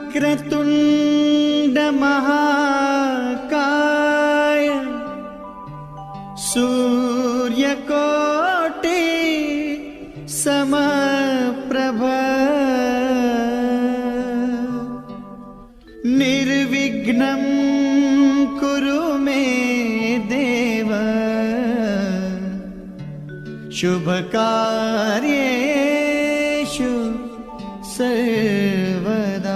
वक्रतुण्ड महाकाय सूर्यकोटि समप्रभ निर्विघ्नं कुरु मे देव शुभकार्येषु सर्वदा।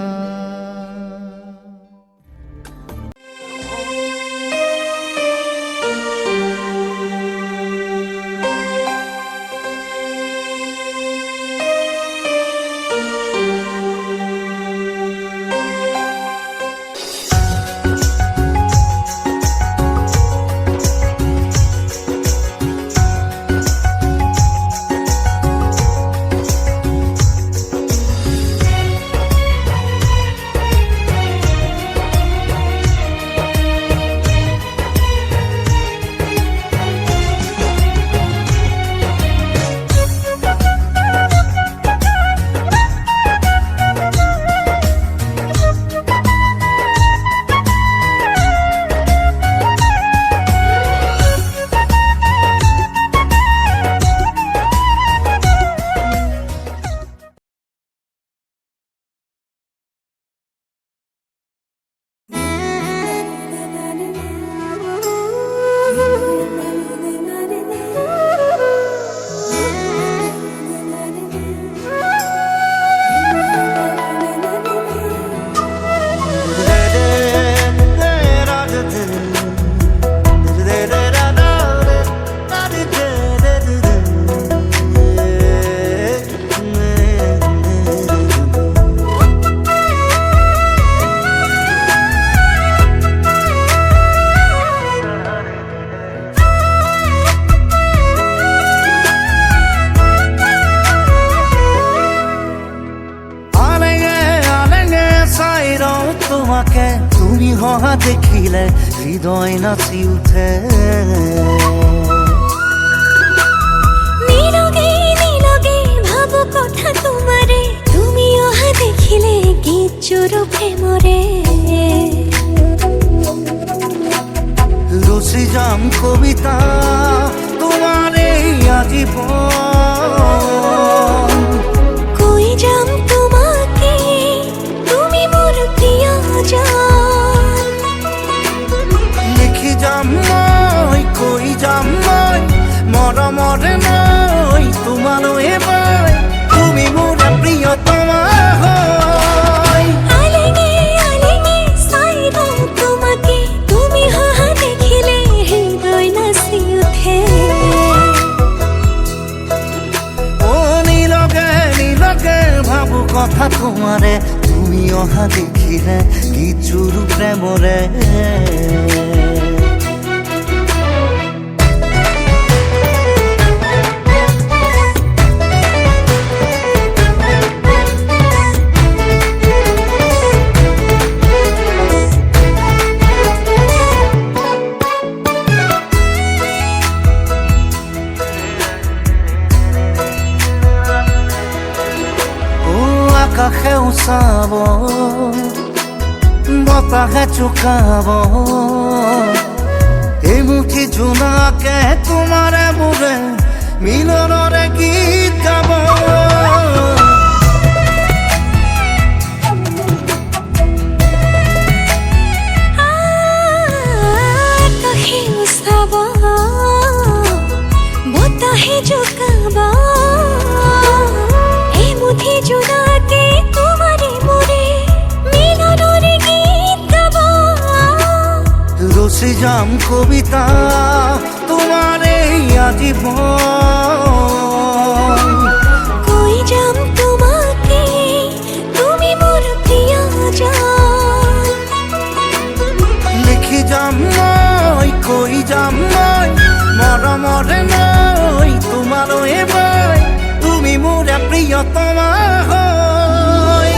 তোমাকে তুমি হহা দেখিলে হৃদয় নাচি উঠে। নীরবে নীরবে ভাবো কথা তোমারে, তুমি অহা দেখিলে গীত চুরু প্রেমরে। রচি যাম কবিতা তোমারে আজীবন, কই যাম তোমাকে তুমি মোর প্রিয়জন। লিখি যাম মই কই যাম মই মরমরে নই তোমার এবার তুমি মোর প্রিয়তমা হয়। আলেঙ্গে আলেঙ্গে চাইব তোমাকে, তুমি হহা দেখিলে হৃদয় নাচি উঠে। ও নীলকে নীলকে ভাবো কথা তোমারে, তুমি অহা দেখিলে গীত প্রেমরে। আকাশেও চাব বতাহে চুকাব, এই মুঠি জোনাকে তোমাৰে মোৰে মিলনৰে গীত গাব। আকাশেও চাব বতাহে জোকাব, এই মুঠি জোনাকে তোমাৰে মোৰে মিলনৰে গীত গাব। রচি যাম কবিতা তোমারে আজীবন, কই যাম তোমাকে তুমি মোর প্রিয়জন। লিখি যাম মই কই যাম মই মরমরে নই তোমার এবার তুমি মোর প্রিয়তমা হয়।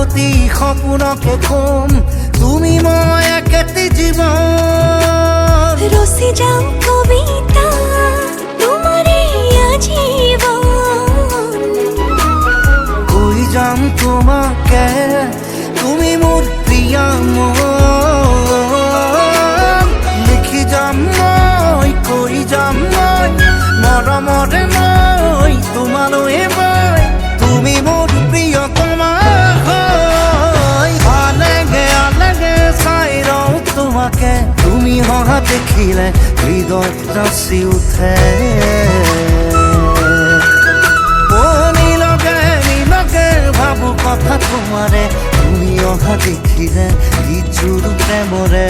প্ৰতি সপোনকে কম তুমি মই একেটি জীৱন ৰসে যাও কবিতা তোমাৰে আজীবন কৈ যাম তোমাকে তুমি মোৰ প্ৰিয় মন লিখি যাম মই কৈ যাম মই মৰমৰে মই তোমালৈ মই তুমি মোৰ প্ৰিয়তমা হয় আলেগে আলেগে চাই ৰওঁ তোমাকে তুমি হহা দেখিলে হৃদয় নাচি উঠে নীলকে ভাবো কথা তোমাৰে তুমি অহা দেখিলে গীত প্ৰেমৰে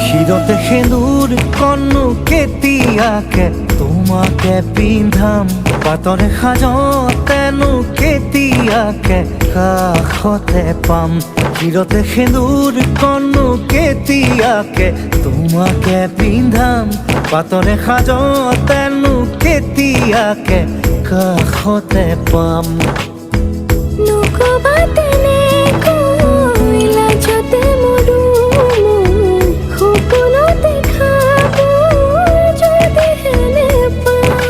শিৰতে সেন্দুৰ কণো কেতিয়াকে তোমাকে পিন্ধাম পাতৰে সাজতেনো কেতিয়াকে কাষতে পাম শিৰতে সেন্দুৰ কণো কেতিয়াকে তোমাকে পিন্ধাম পাতৰে সাজতেনো কেতিয়াকে কাষতে পাম নকবা তেনেকৈ লাজতে মৰো মই সপোনতে খাব যদিহে নেপাওঁ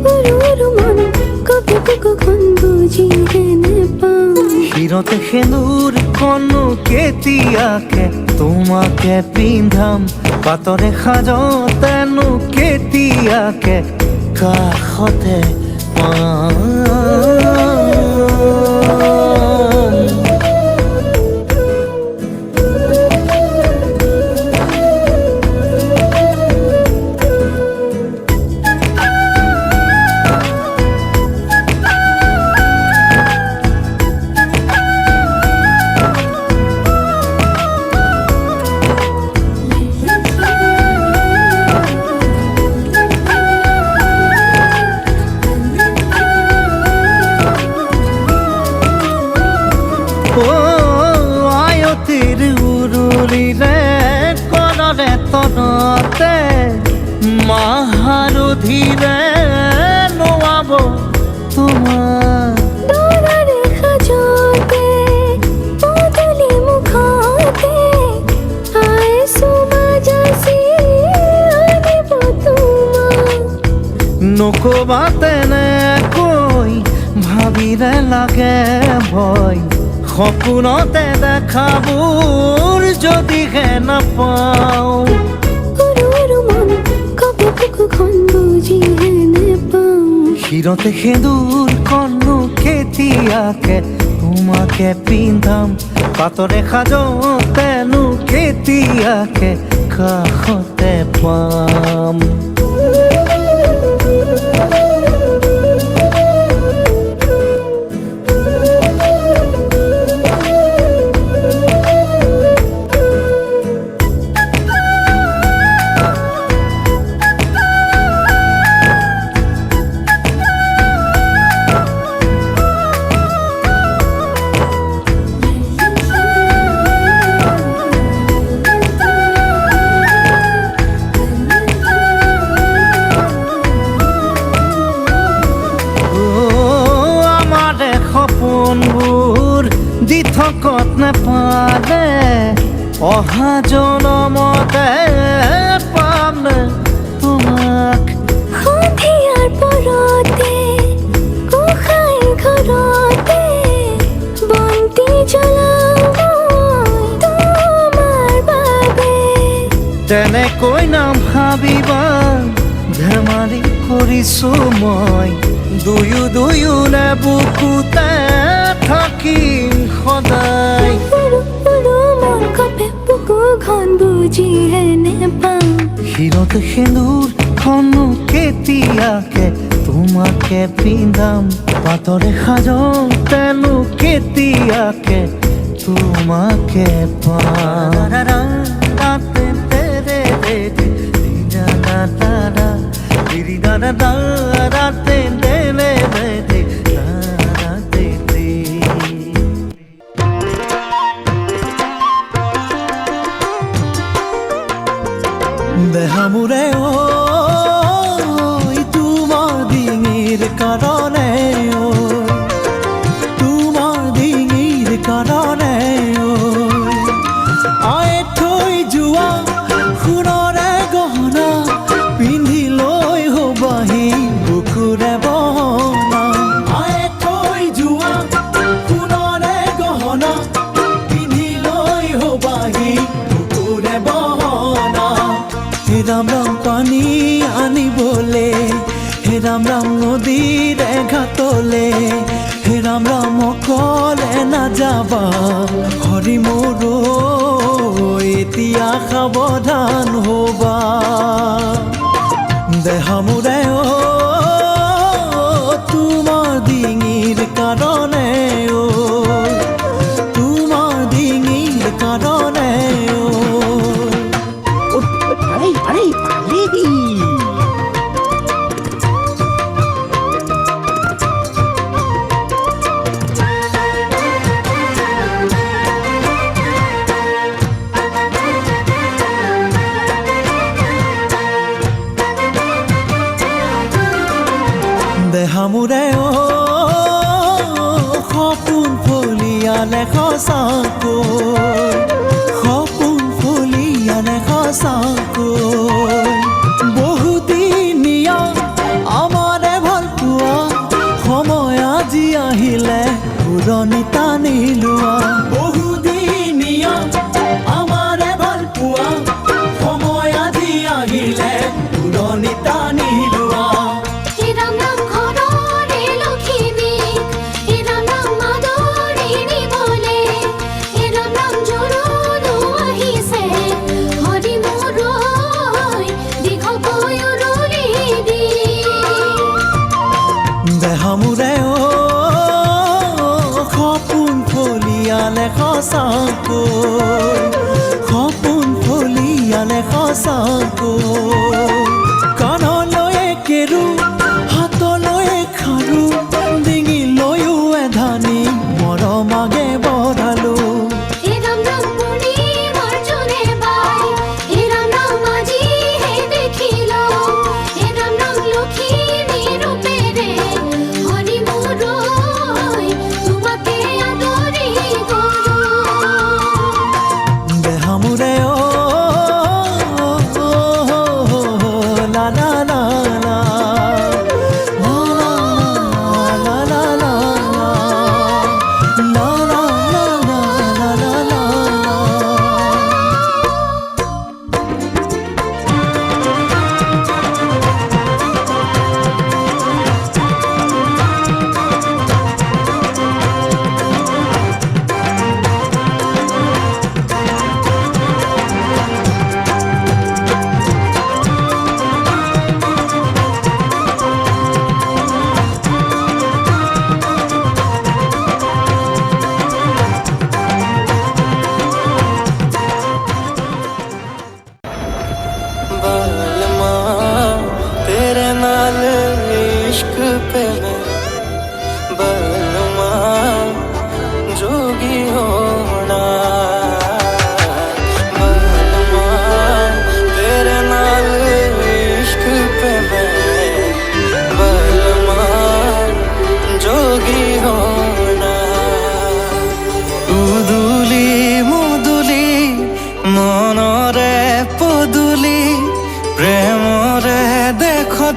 সৰু মন কপি কুকুখন বুজিহে নেপাওঁ শিৰতে সেন্দুৰ কণো কেতিয়াকে তোমাকে পিন্ধাম পাতৰে সাজতেনো কেতিয়াকে কাষতে পাম আয়তিৰ উৰুলিৰে কণৰে তনতে মাহাৰুধিৰে নোৱাব তোমাৰ দৰাৰে সাজতে পদূলি মুখতে আইছো বাজাচি আনিব তোমাক নকবা তেনেকৈ ভাবিলে লাগে ভয় সপোনতে দেখাবোৰ যদিহে নাপাওঁ সৰু মন কপি কুকুখন বুজিহে নেপাওঁ শিৰতে সেন্দুৰ কণো কেতিয়াকে তোমাকে পিন্ধাম পাতৰে সাজতেনো কেতিয়াকে কাষতে পাম সপোনবোৰ দি থকত নেপালে অহা জনমতে পাম তোমাক সন্ধিয়াৰ পৰতে গোসাঁই ঘৰতে বন্তি জ্বলাওঁ তোমাৰ বাবে তেনেকৈ নাভাবিবা ধেমালি কৰিছো মই দুয়োনে বুকুতে থাকিম সদায় সৰু মন কপে বুকুখন বুজিহে নেপাওঁ শিৰতে সেন্দুৰ কণো কেতিয়াকে তোমাকে পিন্ধাম পাতৰে সাজতেনো কেতিয়াকে তোমাকে পাম দেহামুৰে তোমাৰ ডিঙিৰ কাৰণে তোমাৰ ডিঙিৰ কাৰণে আই থৈ যোৱা সোণৰে গহনা পিন্ধি লৈ হবাহি বুকুৰে বহনা যাবা হৰি মোৰ এতিয়া সাৱধান হ'বা দেহা মোৰে তোমাৰ ডিঙিৰ কাৰণে তোমাৰ ডিঙিৰ কাৰণে আৰে আৰে দেহা মোৰে সপোন ফলিয়ালে সঁচাকৈ সপোন ফলিয়ালে সঁচাকৈ বহুদিনীয়া আমাৰে ভাল পোৱা সময় আজি আহিলে পুৰণি টানি লোৱা বহুদিনীয়া আমাৰে ভাল পোৱা সময় আজি আহিলে পুৰণি টানি লোৱা দেহা মোৰে সপোন ফলিয়ালে সঁচাকৈ সপোন ফলিয়ালে সঁচাকৈ কাণলৈয়ে কেৰু হাতলৈয়ে খাৰু ডিঙিলৈও এধানি মৰমাগে বঢ়ালো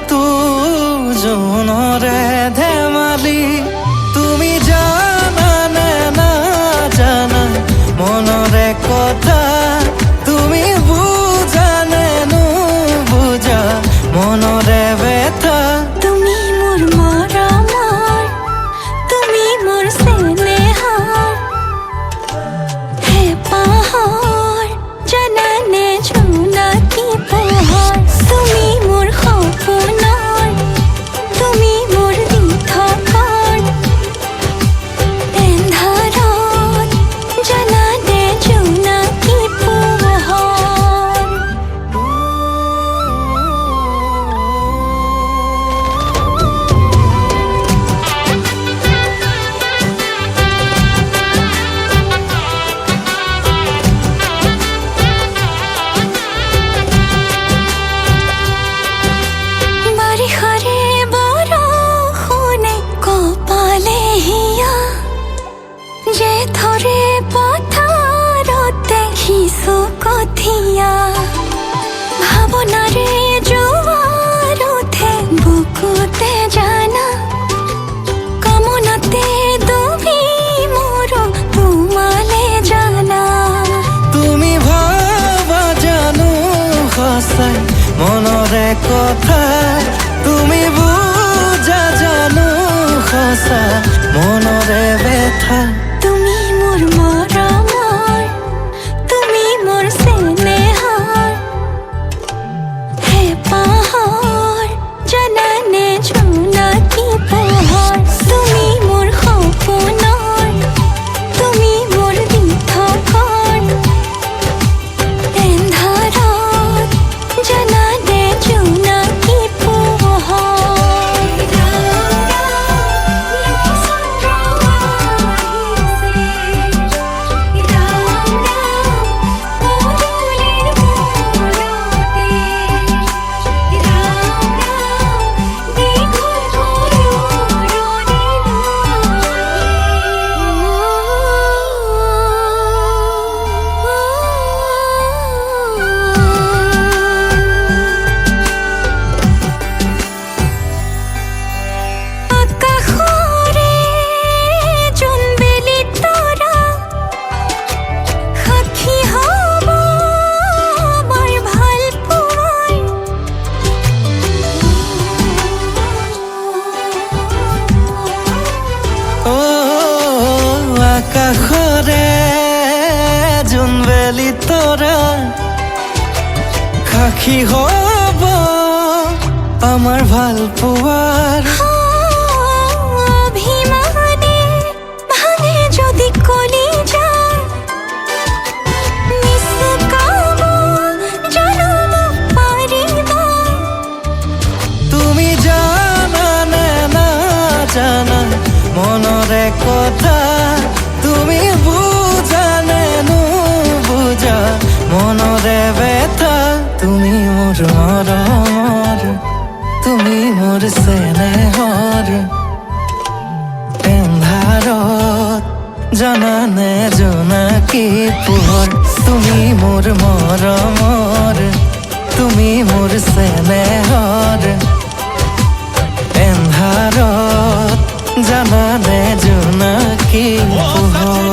তু জোনৰে ধেমালি তুমি জানা না জানা মনৰে কথা তুমি বুঝা নো বুঝা মনৰে ব্যথা তুমি মোৰ মৰমৰ তুমি মোৰ স্নেহৰ হে পাহৰ জানানে জোনাকী পোহৰ তুমি মোৰ সপোনৰ তুমি মোৰ দিঠকৰ এন্ধাৰত জানানে জোনাকী পোহৰ বাৰিষাৰে বৰষুণে কপালে হিয়া যে ধৰে পথাৰতে সিঁচো কঠীয়া ভাৱনাৰে জোৱাৰ উঠে বুকুতে জানা কামনাতে ডুবি মোৰ তোমালে জানা তুমি ভাবা জানো সঁচাই মনৰে কথা তুমি বুঝা জানো সঁচা মনৰে ব্যথা তুমি মোৰ ৰে জুনবেলি তোৰা খাখি হব আমাৰ ভাল পোৱাৰ অভিমানে ভাঙে যদি কলিজা নিষ্কাম জনম পাৰিবা তুমি জানা নে না জানা মনৰে কথা তুমি বুজা নে নুবুজা মনৰে ব্যথা তুমি মোৰ মৰমৰ তুমি মোৰ চেনেহৰ এন্ধাৰত জানানে জোনাকী পোহৰ তুমি মোৰ মৰমৰ তুমি মোৰ চেনেহৰ এন্ধাৰত জানানে জোনাকী পোহৰ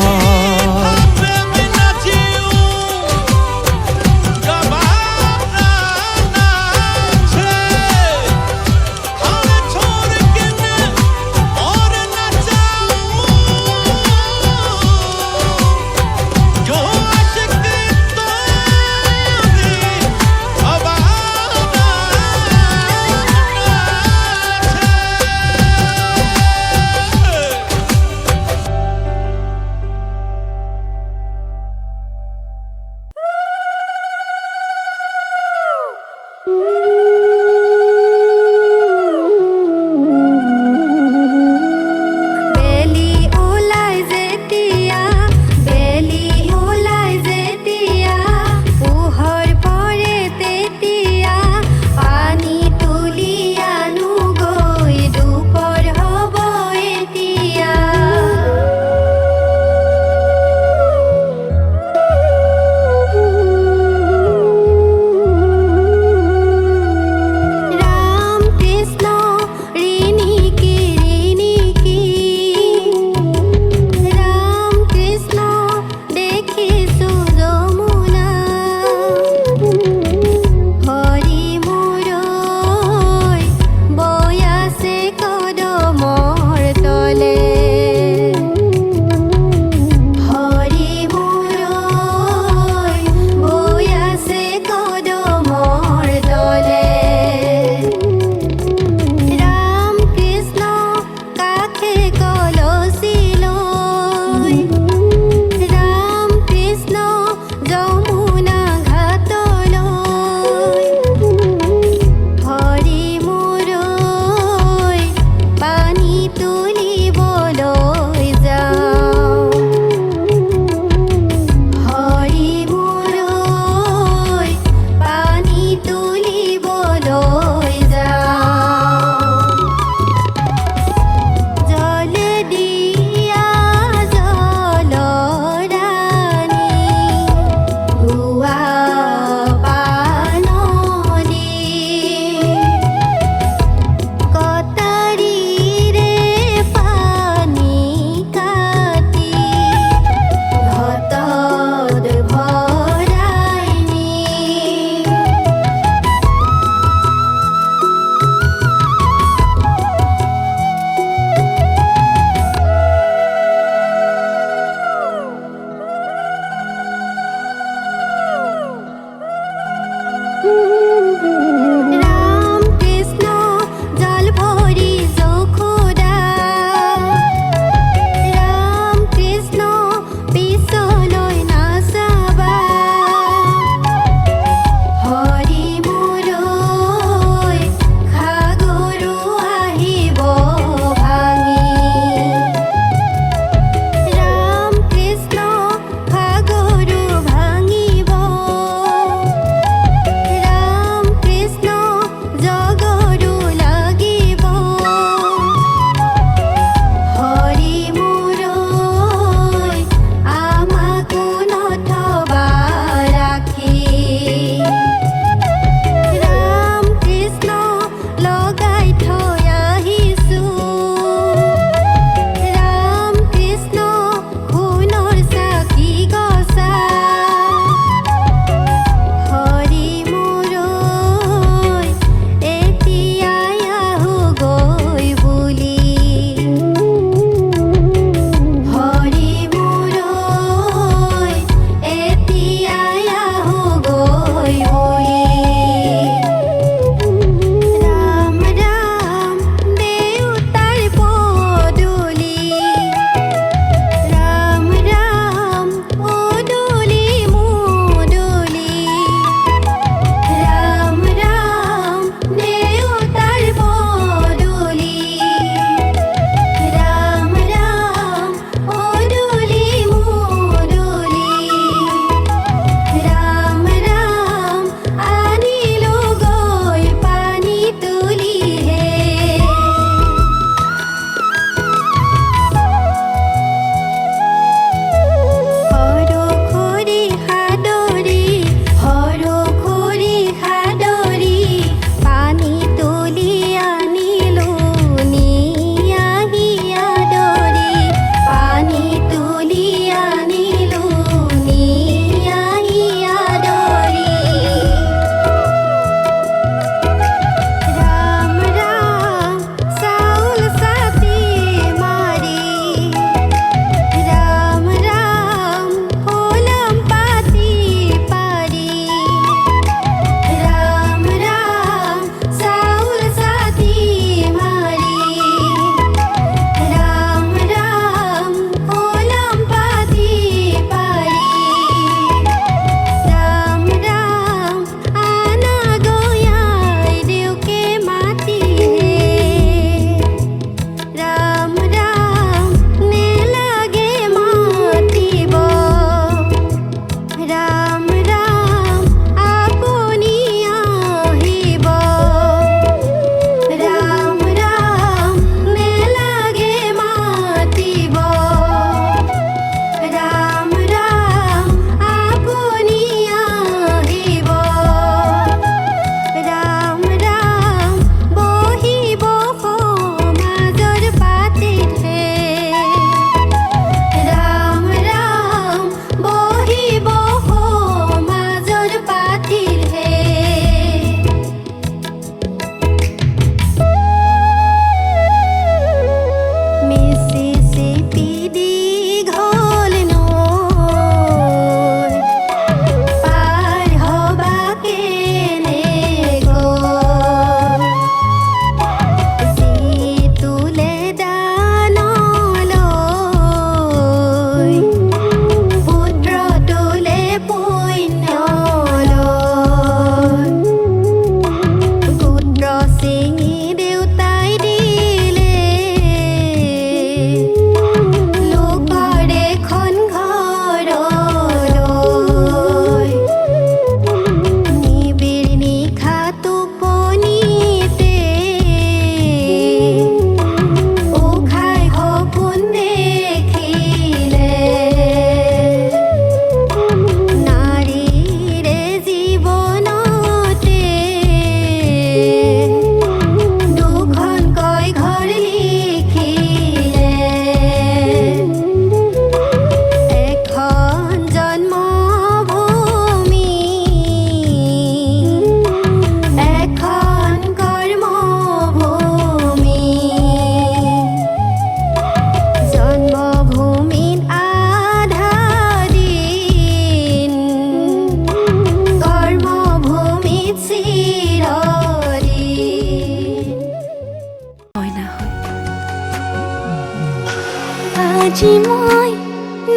আজি মই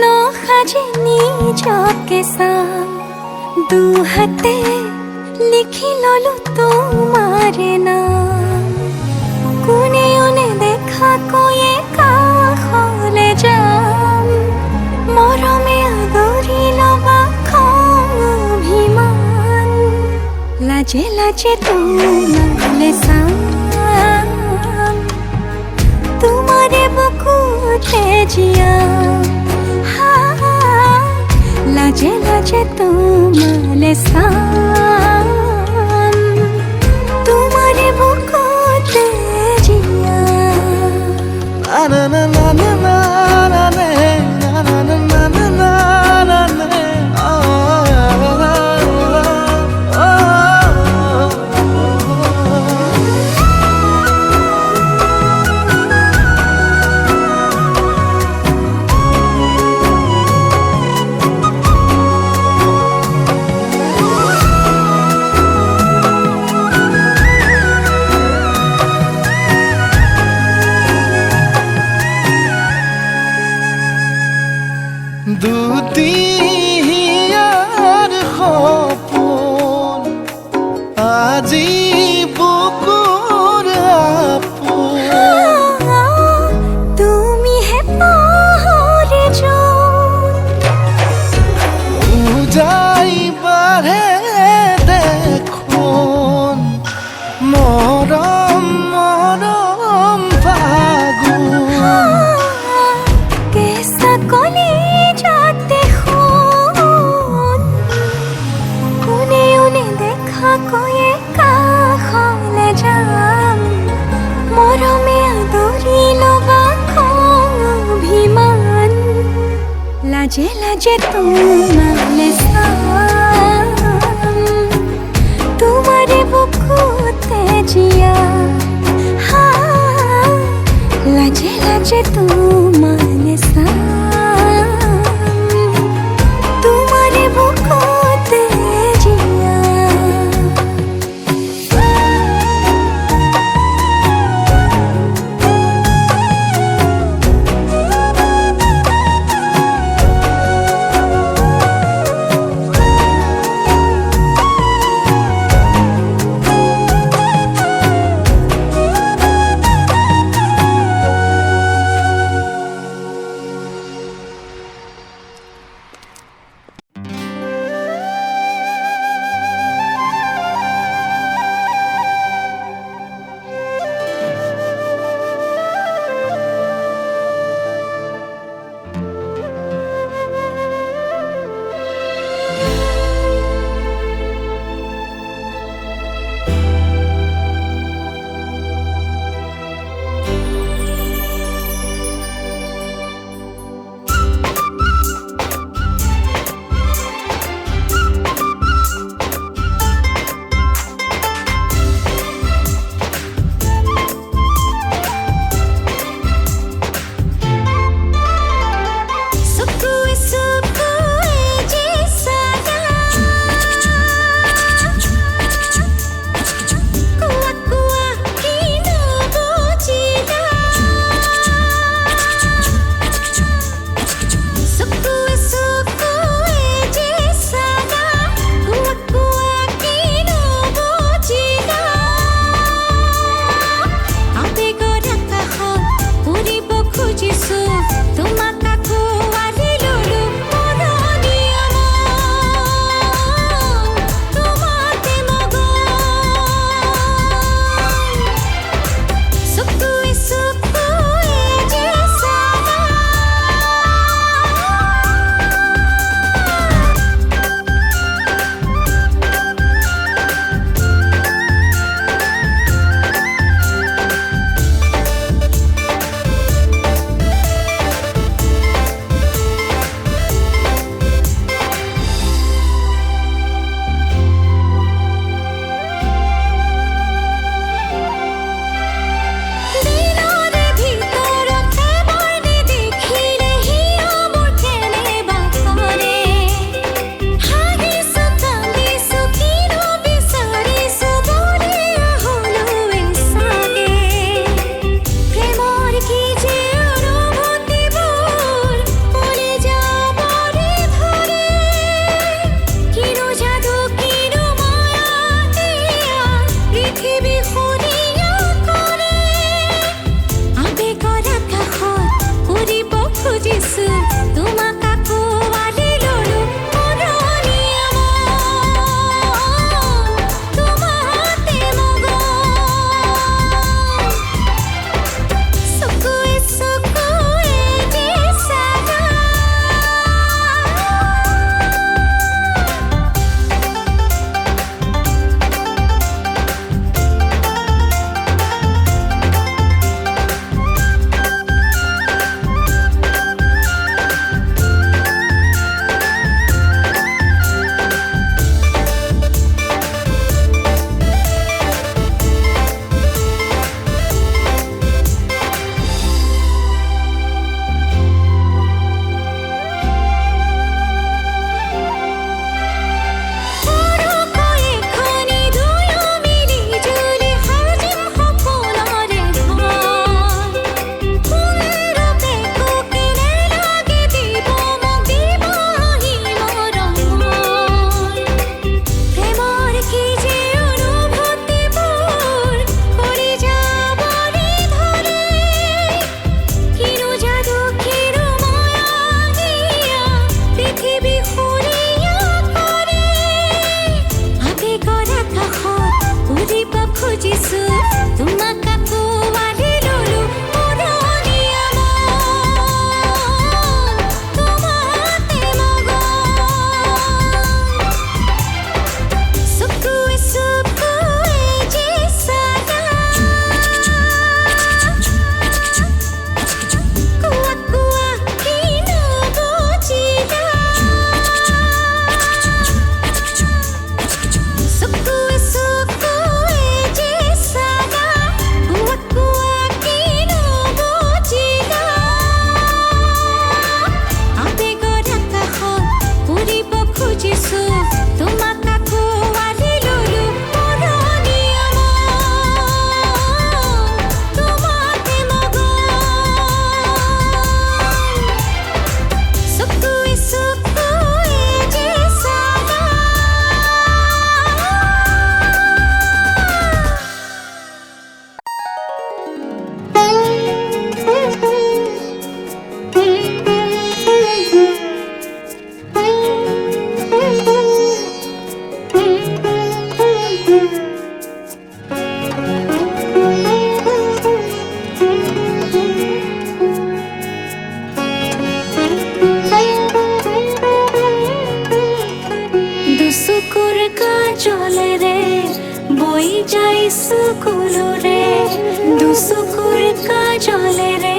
নসাজে নিজকে চাম দুহাতে লিখি ললো তোমাৰে নাম কোনেও নেদেখা কৈয়ে কাষলে যাম মৰমে আদৰি লবা খং অভিমান লাজে লাজে তোমালে চাম তোমাৰে বুকুতে জিয়াম লাজে লাজে তোমালে চাম তোমাৰে বুকুতে জিয়াম না না না না না না না না না না না না না না দুটিয়াৰ সপোন আজি বুকুৰ আপোন তুমিহে পাহৰি উজাই বাঢ়ে দেখোন মৰম মৰম ফাগুন কেঁচা কলি যাতে শুন কোনেও নেদেখা কৈয়ে কাষলে যাম মৰমে আদৰি লবা খং অভিমান লাজে লাজে তোমালে চাম তোমাৰে বুকুতে জিয়া লাজে লাজে তোমালে চাম তোমাৰে বুকুতে জিয়া চকুলোৰে দুচকুৰ কাজলেৰে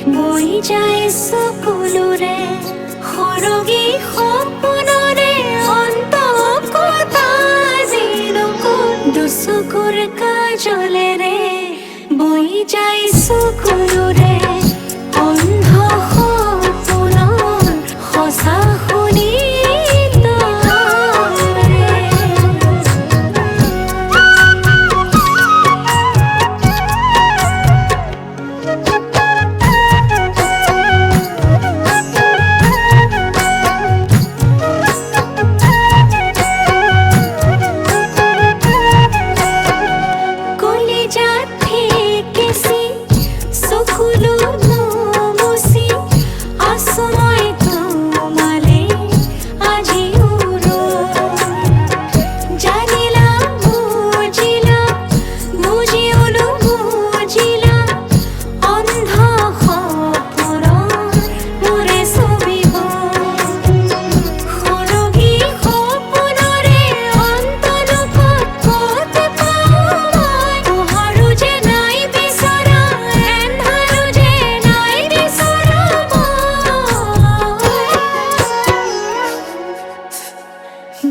বৈ যায় চকুলোৰে সৰগী সপোনৰে অন্তকতা জিনকো দুচকুৰ কাজলেৰে বৈ যায় চকুলোৰে অন্ধ সপোনৰ সঁচা শুনি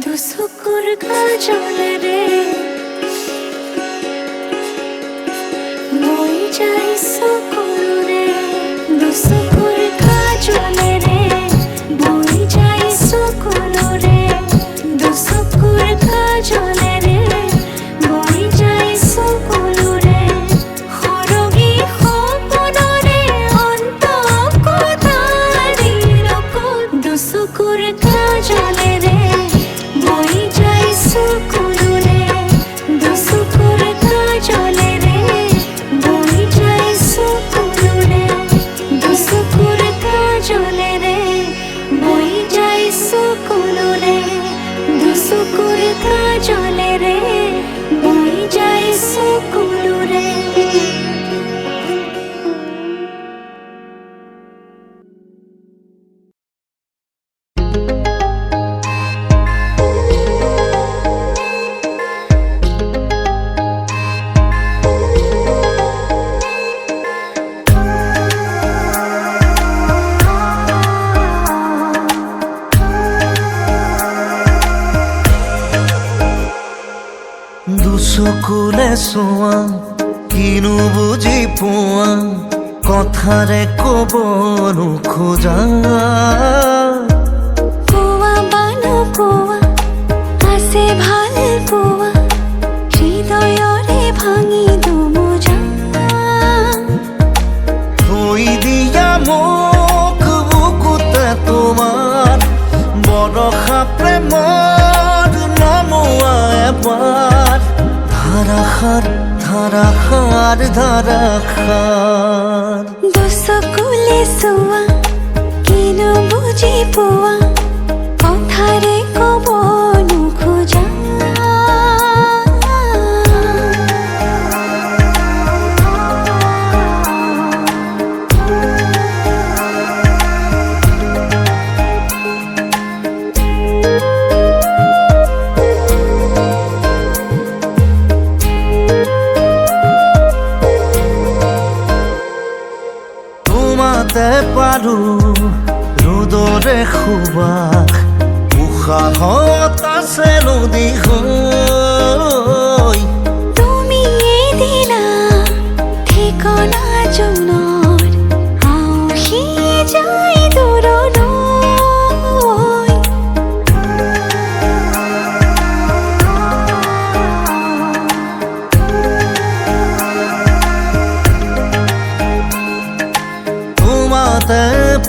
দুচকুৰ কাজলেৰে বৈ যায় চকুলোৰে দুচকুৰ কাজলেৰে বৈ যায় চকুলোৰে দুচকুৰ কাজলেৰে বৈ যায় চকুলোৰে সৰগী সপোনৰে অন্তকতা দিনকো দুচকুৰ কাজলেৰে বৈ যায় চকুলোৰে দুচকুৰ কাজলেৰে বৈ যায় চকুলোৰে দুচকুৰ কাজলেৰে বৈ যায় চকুলোৰে দুচকুৰ কাজলেৰে বৈ যায় চকুলোৰে দুচকুলে চোৱা কিনো বুজি পোৱা কথাৰে ক'ব নোখোজা কোৱা বা নোকোৱা আছে ভাল পোৱা হৃদয়ৰে ভাঙি দুমোজা থৈ দিয়া মোক বুকুতে তোমাৰ বৰষা প্ৰেমৰ নমোৱা এবাৰ ধাৰাসাৰ ধাৰাসাৰ ধাৰাসাৰ দুচকুলে চোৱা কিনো বুজি পোৱা কথাৰে ক'ব নোখোজা পাৰো ৰ'দৰে সুবাস উশাহত আছে নদী হৈ তুমি দিলা ঠিকনা জোনৰ আউসি যায় দূৰলৈ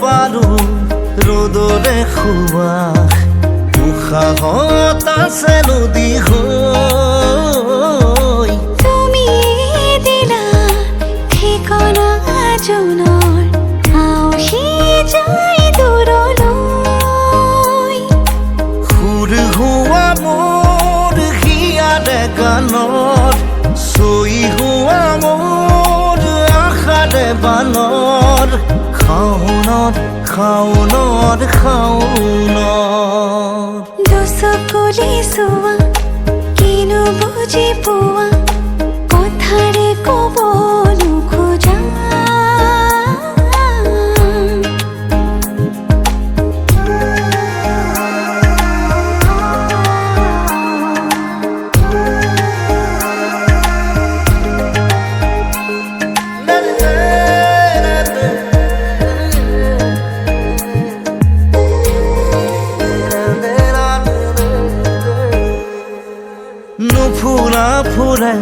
পাৰো ৰ'দৰে সুবাস উশাহত আছে নদী হৈ তুমি দিলা ঠিকনা জোনৰ আউসি যায় দূৰলৈ সুৰ হোৱা মোৰ হিয়াৰে গানত চৈ হোৱা মোৰ আশাৰে বানৰ খাওনত খাওনত খাওনত দুচকুলে চোৱা কিনো বুজি পোৱা ক'ব নোখোজা নুফুৰা ফুৰে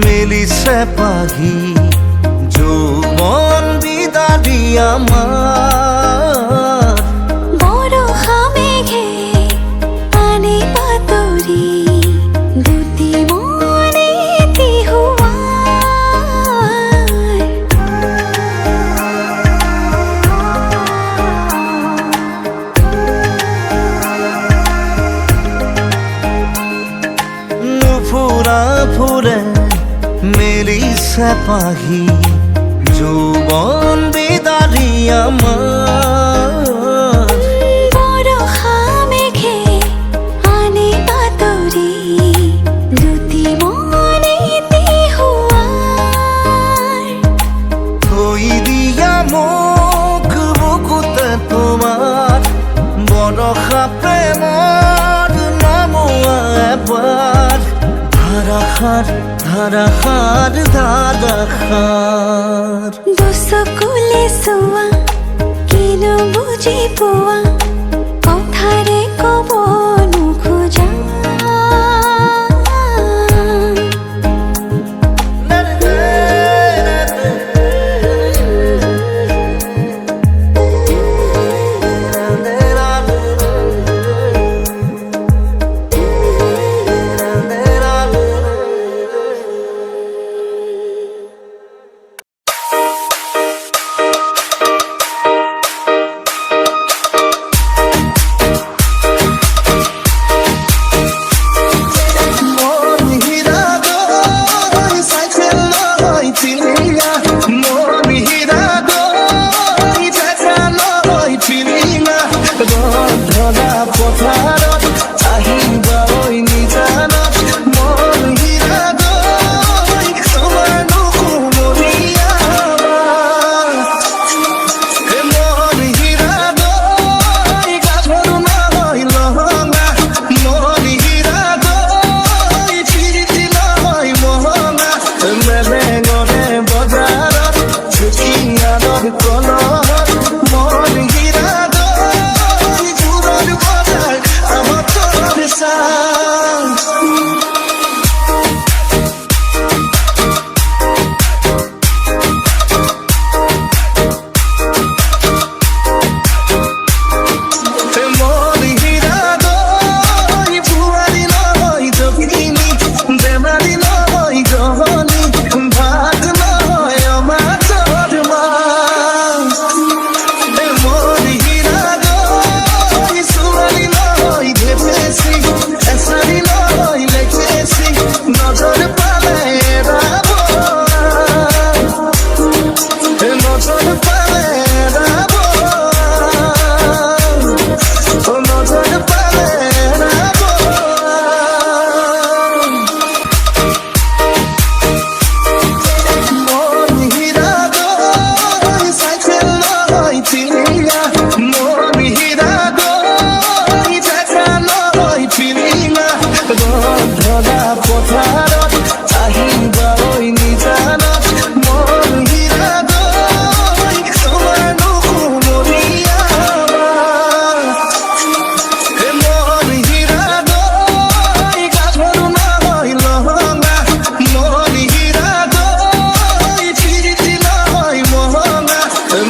মেলিছে পাহি যৌৱন বিদাৰি আমাৰ বৰষা মেঘে পানী পাতৰি দুটি মনে নুফুৰা ফুৰে মেলিছে পাহি যৌৱন বিদাৰি আমাৰ বৰষা মেঘে পানী পাতৰি দুটি মনে থৈ দিয়া মোক বুকুতে তোমাৰ বৰষা প্ৰেমৰ নামোৱা এবাৰ ধাৰাসাৰ ধাৰাসাৰ ধাৰাসাৰ দুচকুলে চোৱা কিনো বুজি পোৱা কথাৰে ক'ব নোখোজা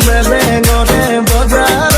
বেলেগৰে বজাৰ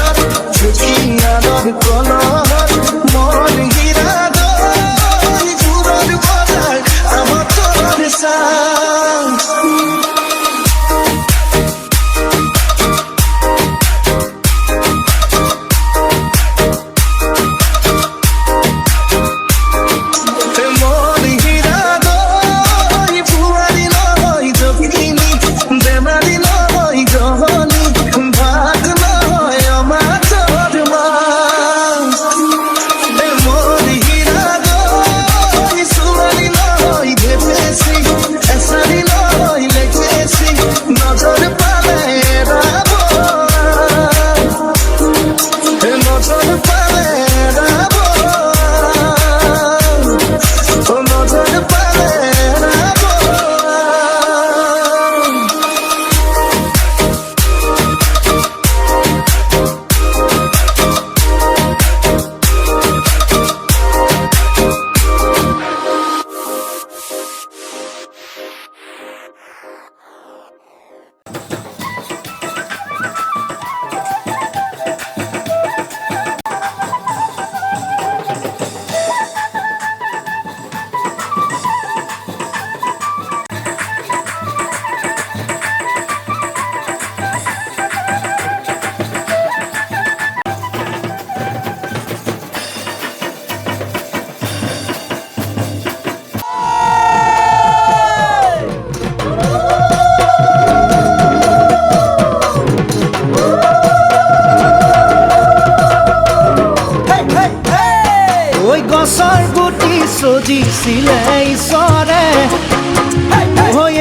সজিছিলে ঈশ্বৰে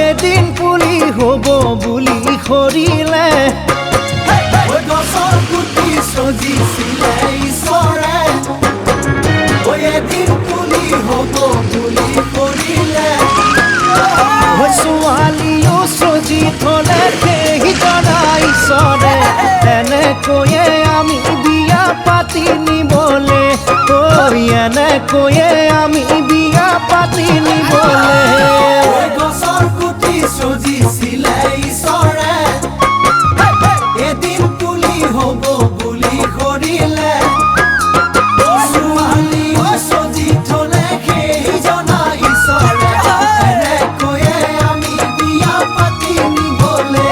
এদিন পুলি হ'ব বুলি সৰিলে গছৰ গুটি সজিছিলে ঈশ্বৰে এদিন পুলি হ'ব বুলি কৰিলে ছোৱালীও সজি থলে সেইজনা ঈশ্বৰে এনেকৈয়ে আমি বিয়া পাতি নিবলে এনেকৈয়ে আমি বিয়া পাতি নিবলে গছৰ গুটি সজিছিলে ঈশ্বৰে এদিন পুলি হ'ব বুলি কৰিলে ছোৱালীও সজি থলে সেইজনা ঈশ্বৰে এনেকৈয়ে আমি বিয়া পাতি নিবলে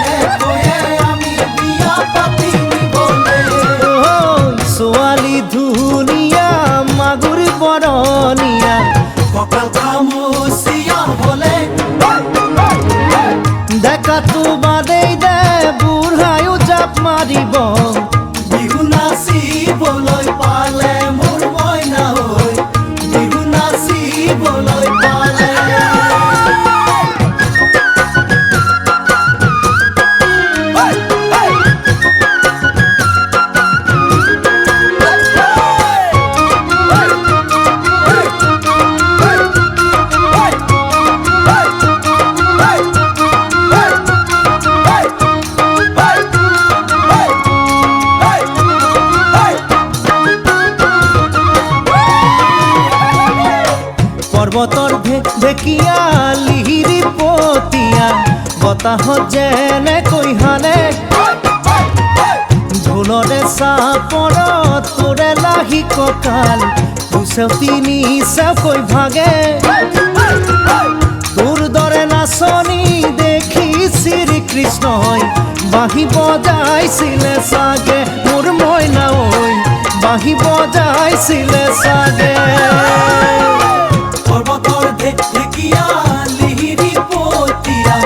এনেকৈয়ে আমি বিয়া পাতি নিবলে ছোৱালী ধুনীয়া মাগুৰ বৰণীয়া কপাল খামুচিয়া হলে দেখাতো বাদেই দে বুঢ়ায়ো জাপ মাৰিব বিহু নাচিবলৈ পালে মোৰ মইনা হৈ বিহু নাচিবলৈ পালে পৰ্বতৰ ঢেকীয়া লিহিৰি পতীয়া বতাহত যেনেকৈ হানে ঢোলৰে চাপৰত তোৰে লাহি কঁকাল দুচেও তিনি চেওকৈ ভাগে তোৰ দৰে নাচনি দেখি শ্ৰীকৃষ্ণই বাঁহী বজাইছিলে চাগে মোৰ মইনা ঐ বাঁহী বজাইছিলে চাগে পৰ্বতৰ ঢেকীয়া লিহিৰি পতীয়া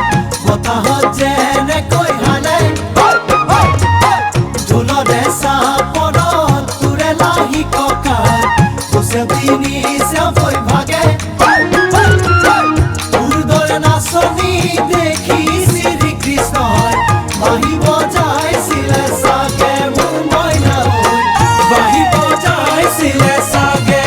বতাহত যেনেকৈ হানে ঢোলৰে চাপৰত তোৰে লাহি কঁকাল দুচেও তিনি চেওকৈ ভাগে তোৰ দৰে নাচনি দেখি শ্ৰীকৃষ্ণই বাঁহী বজাইছিলে চাগে মোৰ মইনা হৈ বাঁহী বজাইছিলে চাগে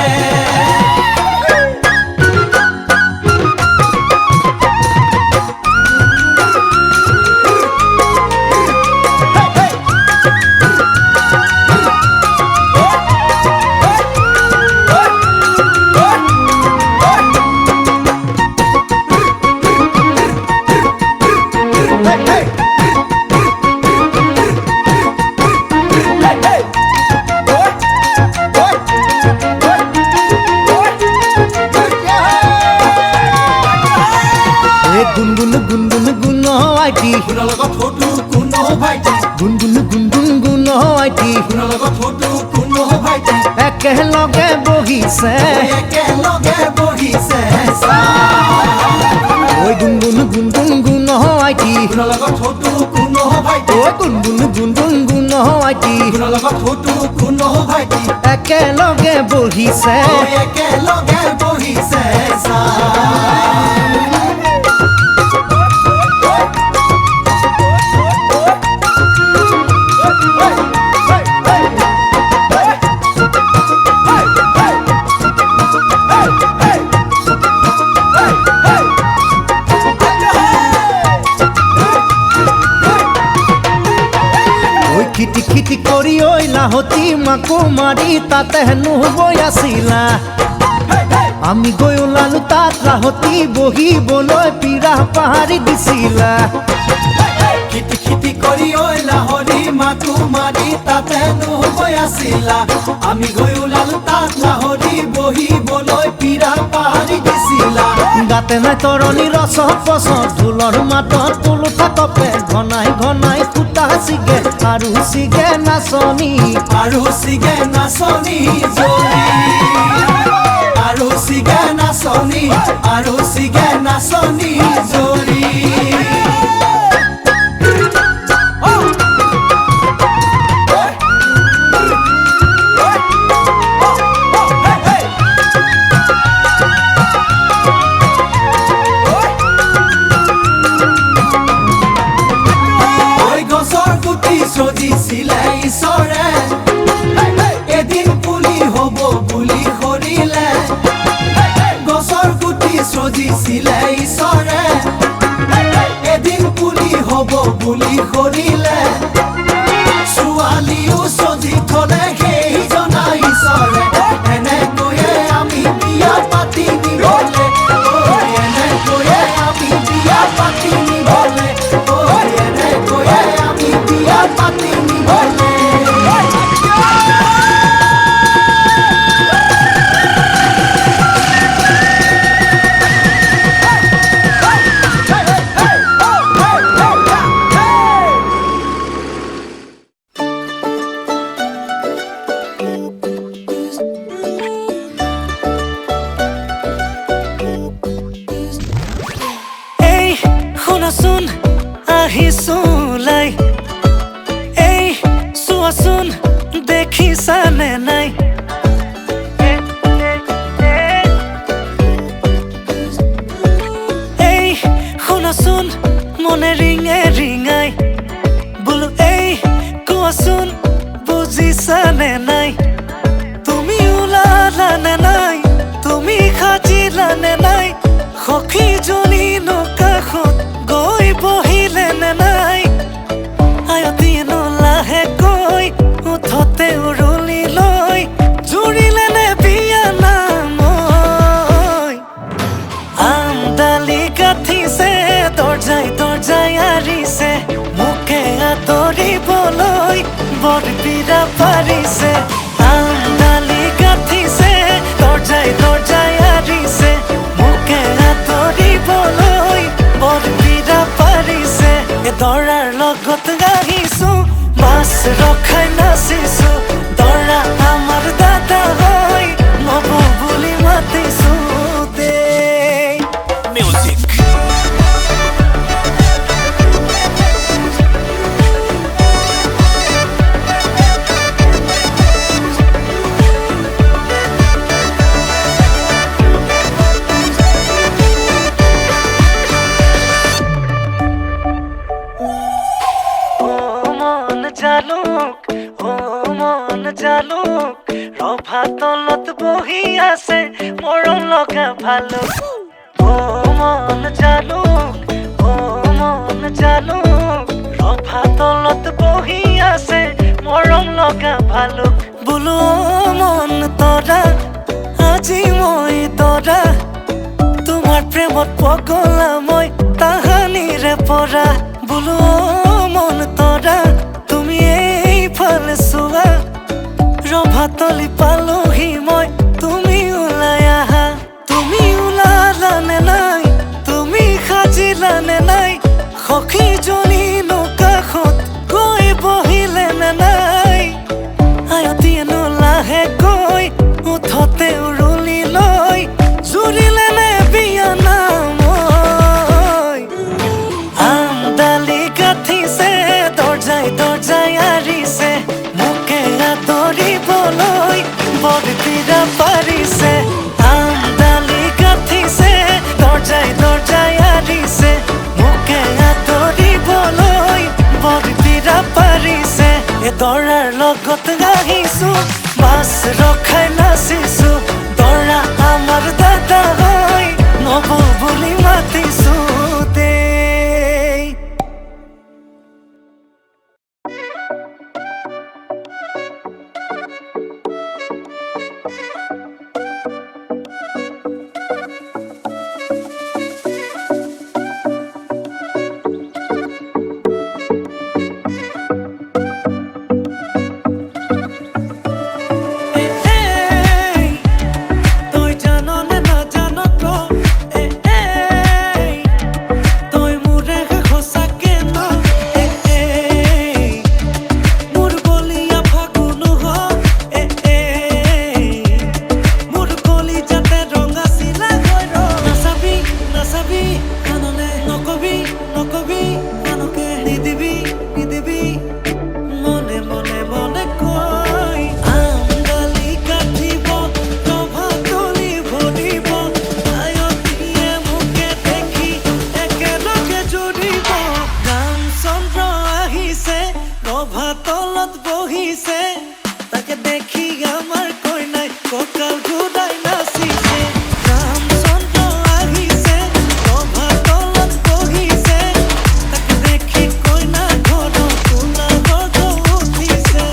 গুনগুন গুনগুন গুণ আইটি শুনাৰ লগত ফটো কোনো ভাইটি গুনগুন গুনগুন গুণ আইটি শুনাৰ লগত ফটো কোনো ভাইটি একেলগে বহিছে একেলগে বহিছে ঐ গুনগুন গুনগুন গুণ আইটি শুনাৰ লগত ফটো কোনো ভাইটি ঐ গুনগুন গুনগুন গুণ আইটি শুনাৰ লগত ফটো কোনো ভাইটি একেলগে বহিছে একেলগে বহিছে খিটি খিটি কৰি ঐ লাহতি মাকো মাৰি তাতে হেনো বৈ আছিলা আমি গৈ ওলালো তাত লাহতি বহিবলৈ পিৰা পাহাৰি দিছিলা খিটি খিটি কৰি ঐ লাহৰি মাকো মাৰি তাতে নহৈ আছিলা আমি গৈ ওলালো তাত লাহৰি বহিবলৈ পিৰা পাহাৰি দিছিলা গাতে নাই তৰণি ৰস পচত ঢোলৰ মাতত তুলুঠা কপে ঘনাই ঘনাই ফুটা চিগে আৰু চিগে নাচনি আৰু চিগে নাচনি জলি আৰু চিগে নাচনি আৰু চিগে নাচনি জলি ঈশ্বৰে এদিন পুলি হ'ব বুলি সৰিলে গছৰ গুটি সজিছিলে ঈশ্বৰে এদিন পুলি হ'ব বুলি সৰিলে ছোৱালীও সজি থলে সেইজনা ঈশ্বৰে এনেকৈয়ে আমি বিয়া পাতি নিবলে এনেকৈয়ে আমি বিয়া পাতি নিবলে এনেকৈয়ে আমি বিয়া পাতি নিবলে শুনাচোন আহিছোলাই এই চোৱাচোন দেখিছানে নাই এই শুনাচোন মনে ৰিঙে ৰিঙাই বোলো এই কোৱাচোন বুজিছানে নাই তুমি ওলালানে নাই তুমি সাজিলানে নাই সখীজনী কাষত গৈ বহিলে নে নাই আয়তীনো লাহেকৈ উঠতে উৰুলি লৈ জুৰিলে নে বিয়া নাম আমদালি গাঠিছে দৰ্জাই দৰ্জাই আৰিছে মোকে আদৰিবলৈ বৰবিৰা পাৰিছে আমদালি গাঠিছে দৰ্জাই দৰ্জাই আৰিছে মোকে আদৰিবলৈ বৰবিৰা পাৰিছে দৰাৰ লগত আহিছো মাছ ৰখাই নাচিছো দৰা আমাৰ দাদা হয় নব বুলি মাতিছো দেই মিউজিক জালুক ৰভা তলত বহি আছে মৰম লগা ভালুক ও মন জালুক ৰভা তলত বহি আছে মৰম লগা ভালুক বোলো মন তৰা আজি মই তৰা তোমাৰ প্ৰেমত পগলা মই তাহানিৰে পৰা বোলো মন তৰা তুমি এইফালে চোৱা ৰভাতলি পালোহি মই তুমি ওলাই আহা তুমি ওলালানে নাই তুমি সাজিলানে নাই সখীজনী কাষত গৈ বহিলে নে নাই আয়তীনো লাহেকৈ উঠতে উৰুলি লৈ জুৰিলে নে বিয়া নাম আমদালি গাঠিছে দৰ্জাই দৰ্জাই আৰিছে মোকে আদৰিবলৈ বৰবিৰা পাৰিছে আমদালি গাঠিছে দৰ্জাই দৰ্জাই আৰিছে মোকে আদৰিবলৈ বৰবিৰা পাৰিছে দৰাৰ লগত আহিছো মাছ ৰখাই নাচিছো দৰা আমাৰ দাদা হয় নব বুলি মাতিছো দেই তই জাননে নাজান ক বহিছে তাকে দেখি আমার কই নাই ককাল ঘুরাই নাচিছে রামচন্দ্র আহিছে ৰভা তলত বহিছে তাকে দেখি কই না ঘৰ তোলা গজ উঠিছে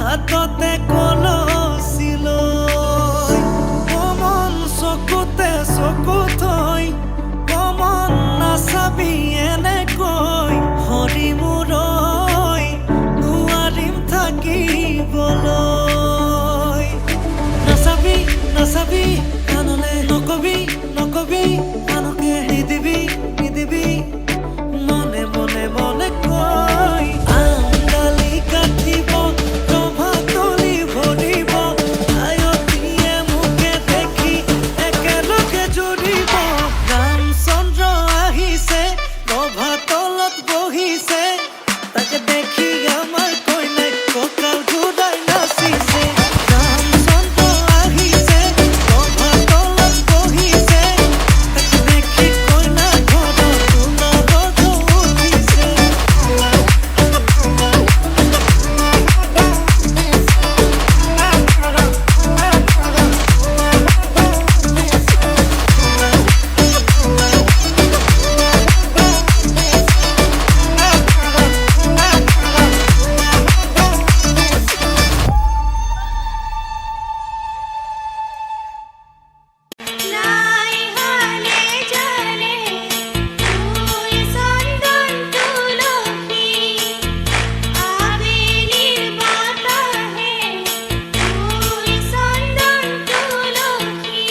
হাততে কলচিলৈ অমন চকুতে চকু থৈ অমন নাচাবি এনেকৈ হৰি মূৰৈ নোৱাৰিম থাকিবলৈ নাচাবি নাচাবি কাণলে নকবি নকবি আনকে নিদিবি নিদিবি মনে মনে মনে কৈ আঙালি কাটিব তাকে দেখি আমার কই নাই ককাল ঘুরাই নাচিছে রামচন্দ্র আহিছে রভা তলত বহিছে তাকে দেখি কই না ঘর তোলা গজ উঠিছে নাই হালে জানে তুই সন্দন তুলসী আবেলির বাতাহে তুই সন্দন তুলসী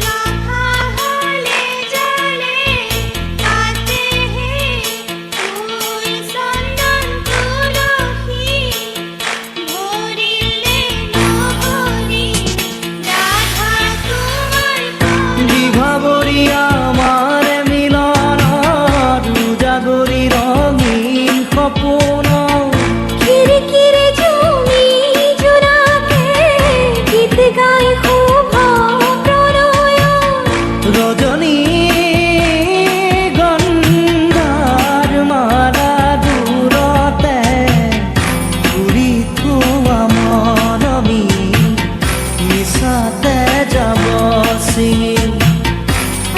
মাখা হালে জানে তাতে হে তুই সন্দন তুলসী ভরিলে নহরি রাধা তোমার বিভাবরী আমার মিলন উজাগরি রঙিন সপোন কিরকিরে জমি জোড়াকে গীত গাই শুভ প্রণয় রজনী গন্ধার মালা দূরতে ঘূৰি থোৱা মৰমী মিছাতে যাব ছিঙি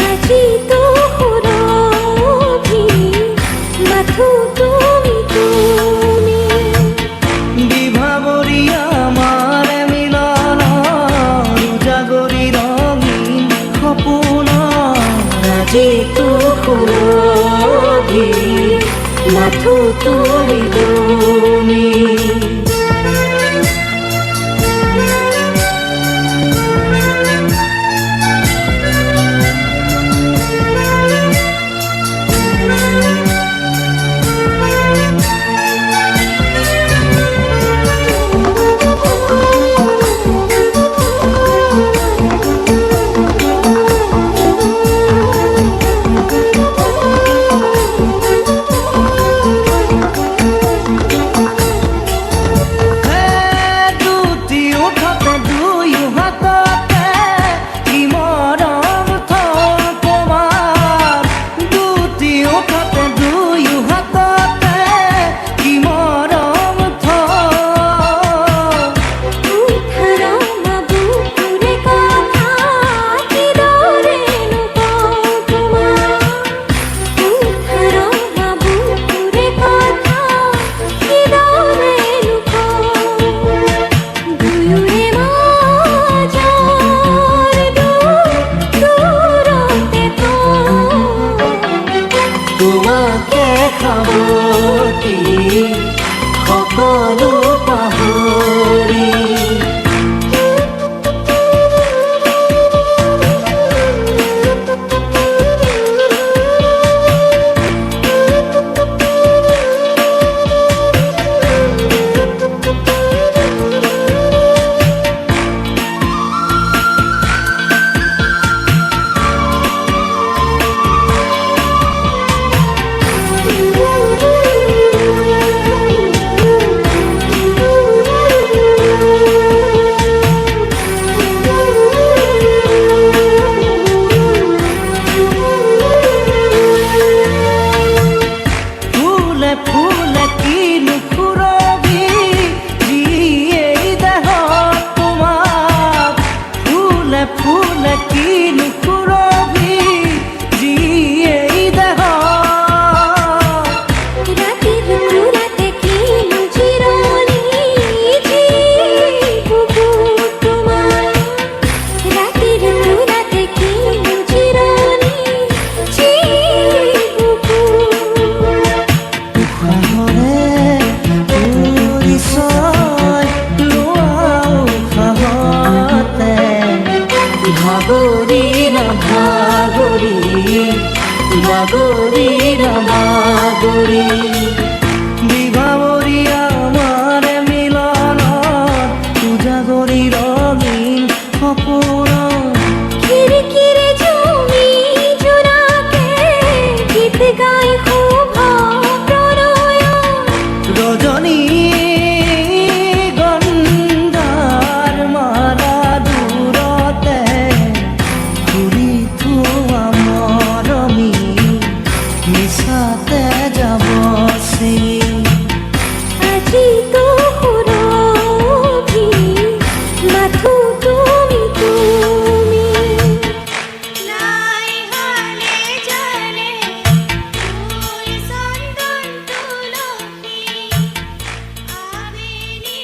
আজি তো সুৰভি মাথো তুমি তুমি বিভাবৰী আমাৰ মিলন উজাগৰি ৰঙিন সপোন আজি তো সুৰভি মাথো তুমি তুমি সকলো পাহৰি বিভাবৰী আমাৰ মিলনত উজাগৰি ৰঙীন সপোন খিৰিকীৰে জমি জোৰাকে গীত গাই শুভ প্ৰণয় ৰজনী গন্ধাৰ মালা দূৰতে ঘূৰি থোৱা মৰমী মিছাতে যাব আজি তো সুৰভি মাথো তুমি তুমি নাই হলে জানে ফুল চন্দন তুলসী আবেলি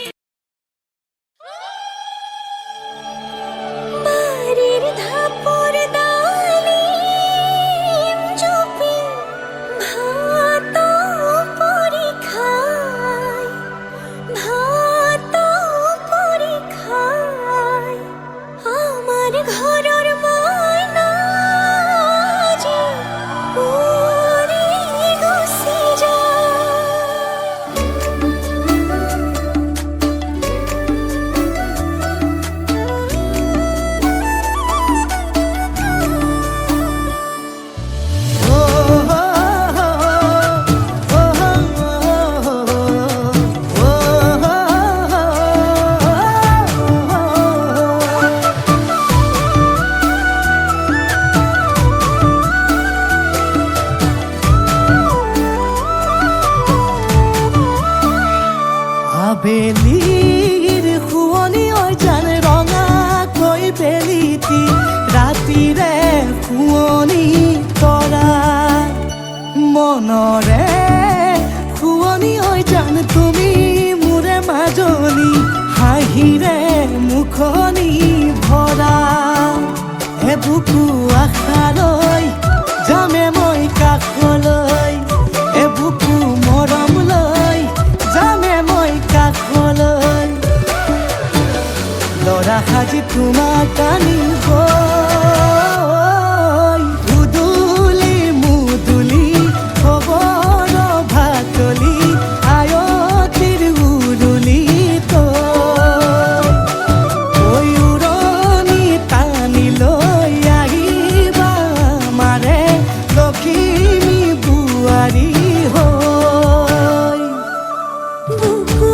বাড়ির ধাপর ডালিম জুপি ভাত পরীক্ষায় ভাত পরীক্ষায় আমার ঘরের ময়না যে উড়ি গুছি আবেলিৰ শুৱনি ঐ জান ৰঙাকৈ বেলিটি ৰাতিৰে শুৱনি তৰা মনৰে শুৱনি ঐ জান তুমি মোৰে মাজনী হাঁহিৰে মুখনি ভৰা এবুকু আশালৈ যামে মই কাষলৈ এবুকু মৰম লৈ যামে মই কাষলৈ লৰা সাজি তোমাক আনিব উদুলি মুদুলি খবৰ ভাতলি আয়তিৰ উৰুলি ঐ উৰণি টানি লৈ আহিবা মাৰে লখিমী বোৱাৰী হৈ বুকু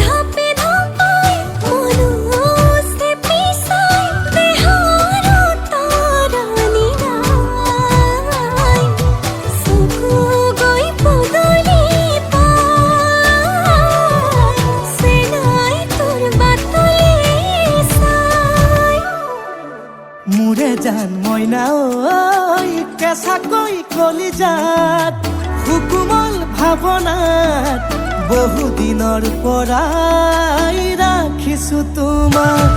ধাপে ধাপাই মনুষ্যে পিছাই বেহাৰ তাৰানি নাই চকু গৈ পদূলি পাই চেনাই তোৰ বাটলি চাই মোৰে জান মইনা ঐ কেঁচাকৈ কলিজাত সুকুমল ভাৱনাত বহুদিনৰ পৰাই ৰাখিছো তোমাক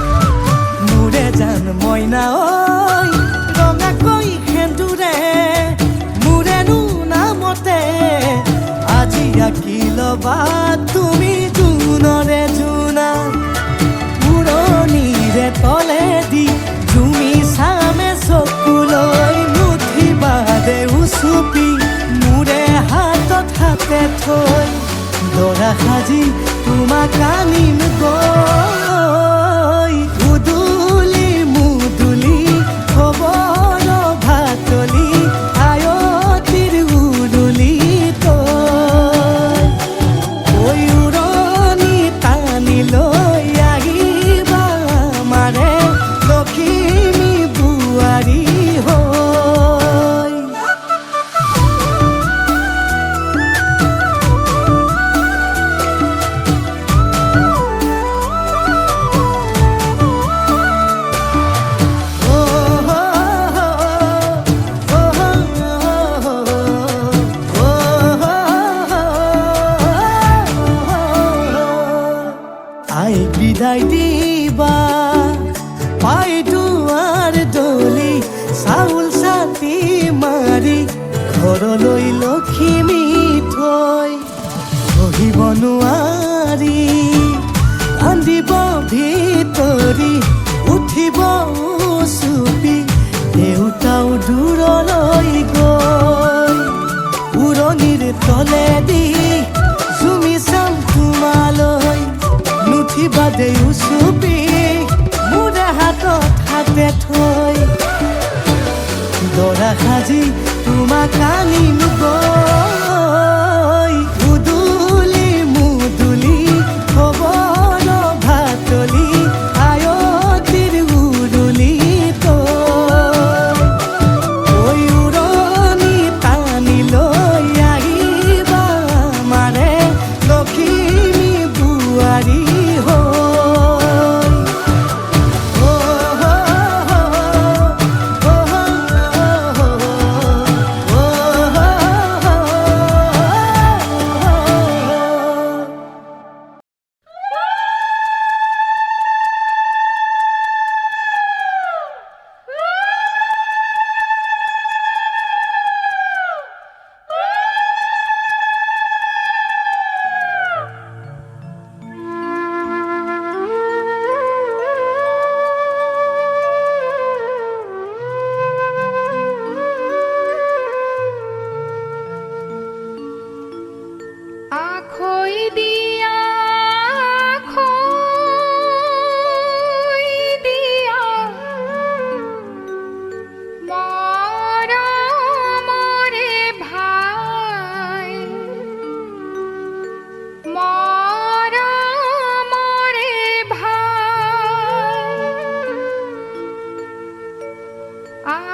মোৰে জান মইনা ঐ ৰঙাকৈ সেন্দুৰে মোৰেনো নামতে আজি আঁকি ল লবা তুমি জোনৰে জোনা উৰণিৰে তলেদি জুমি চামে চকুলৈ নুঠিবা দে উচুপি মোৰে হাতত হাতে থৈ দৰা সাজি তোমাক আনিম গৈ উদুলি মুদুলি খবৰ ভাতলি আয়তিৰ উৰুলি তই ঐ উৰণি টানি লৈ আহিবা আমাৰে লখিমী বোৱাৰী হৈ আই বিদায় দিবা পাই দুৱাৰ দলি চাউল চাতি মাৰি ঘৰলৈ লখিমী থৈ বহিব নোৱাৰি কান্দিব ভিতৰি উঠিব চুপি দেউতাও দূৰলৈ গৈ উৰণিৰ তলেদি জুমি চাম তোমালৈ নুঠিবা দেউ চুপি মোৰে হাতত হাতে থৈ দৰা সাজি তোমাক আনিম গৈ উদুলি মুদুলি খবৰ ভাতলি আয়তিৰ উৰুলি তই ঐ উৰণি টানি লৈ আহিবা আমাৰে লখিমী বোৱাৰী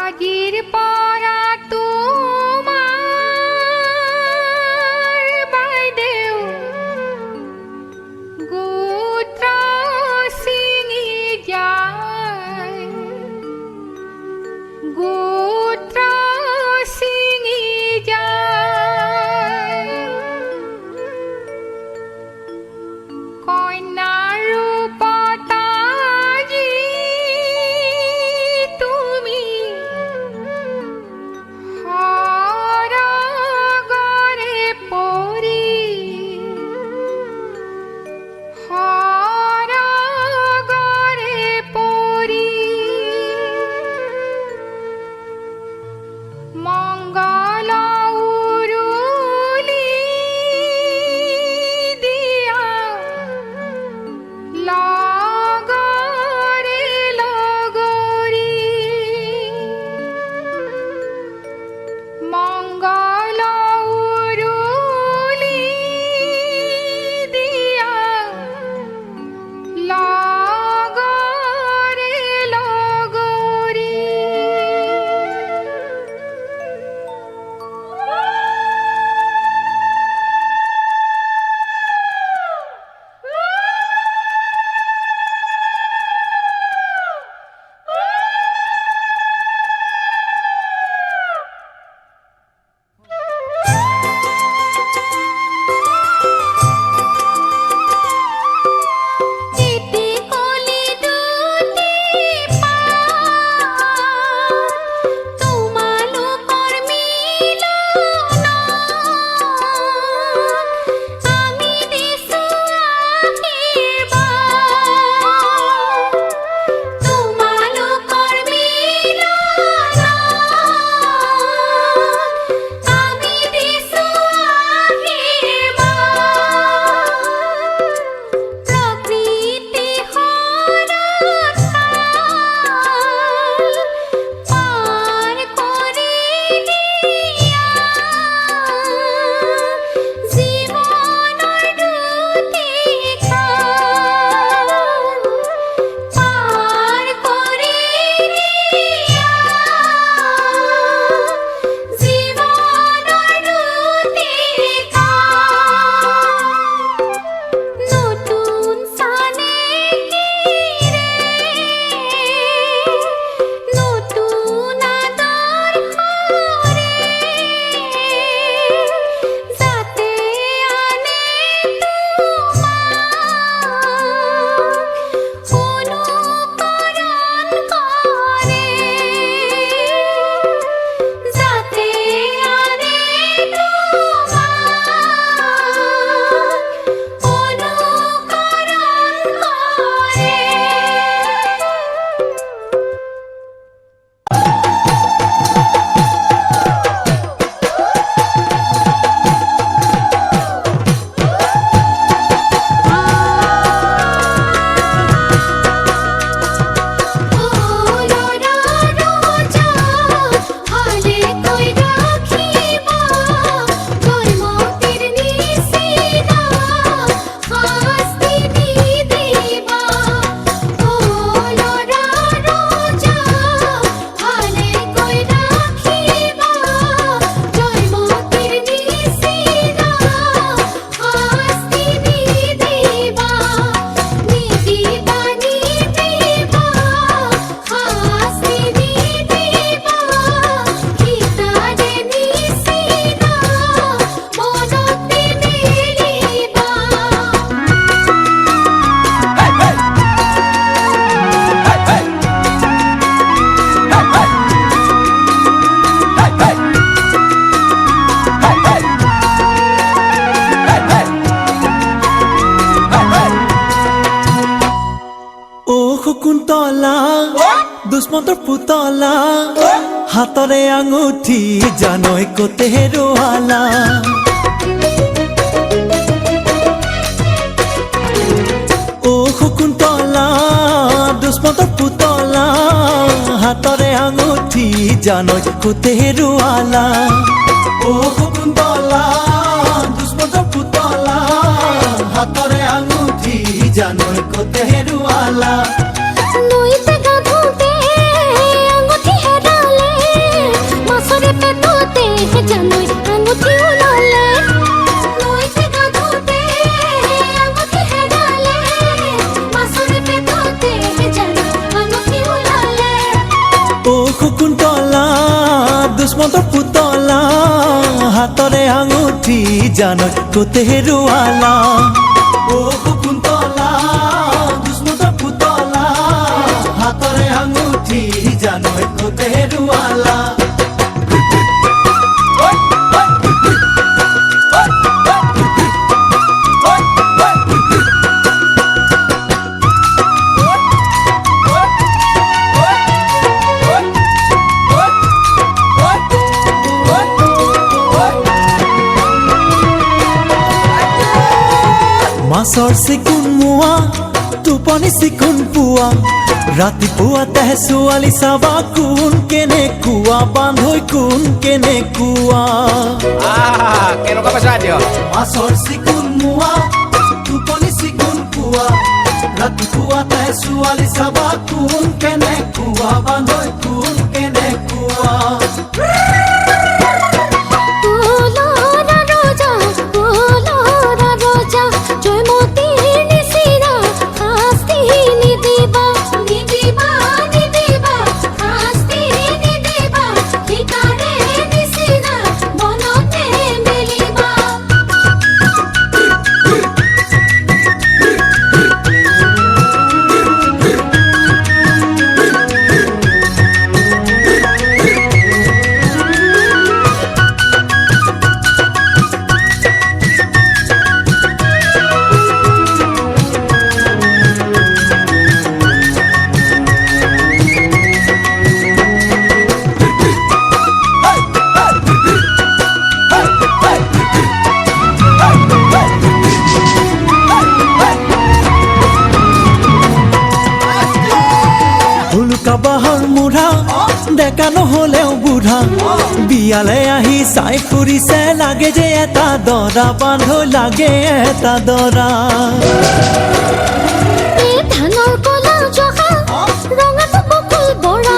আজিৰ পৰা তোমাৰ বাইদেউ দুষ্মন্তৰ পুতলা হাতৰে আঙুঠি জানৈ কতে হেৰুৱালা অ শকুন্তলা দুষ্মন্তৰ পুতলা হাতৰে আঙুঠি জানৈ কতে হেৰুৱালা ও শকুন্তলা দুষ্মন্তৰ পুতলা হাতৰে আঙুঠি জানৈ কতে হেৰুৱালা নৈতে গাধোতে আঙুঠি হেৰালে মাছৰে পেটতে জানৈ আঙুঠি ওলালে নৈতে গাধোতে আঙুঠি হেৰালে মাছৰে পেটতে জানৈ আঙুঠি ওলালে অ শকুন্তলা দুষ্মন্তৰ পুতলা হাতৰে আঙুঠি জানৈ কতে হেৰুৱালা ও শকুন্তলা দুষ্মন্তৰ পুতলা হাতৰে আঙুঠি জানৈ কতে হেৰুৱালা মাছৰ চিকুণ মোৱা টোপনি চিকুণ পোৱা ৰাতিপুৱা তেহ ছোৱালী চাবা কোন কেনেকুৱা বান্ধৈ কোন কেনেকুৱা কেনেকুৱা পাইছা দিয়ক মাছৰ চিকুণ মোৱা টোপনি চিকুণ পোৱা ৰাতিপুৱা তাই ছোৱালী চাবা কোন কেনেকুৱা বান্ধৈ কোন কেনেকুৱা বাহৰ মুঢ়া ডেকা নহলেও বুঢ়া বিয়ালে আহি চাই ফুৰিছে লাগে যে এটা দৰা বান্ধৈ লাগে এটা দৰা ধানৰ কলা জহা ৰঙাটো বকুল বৰা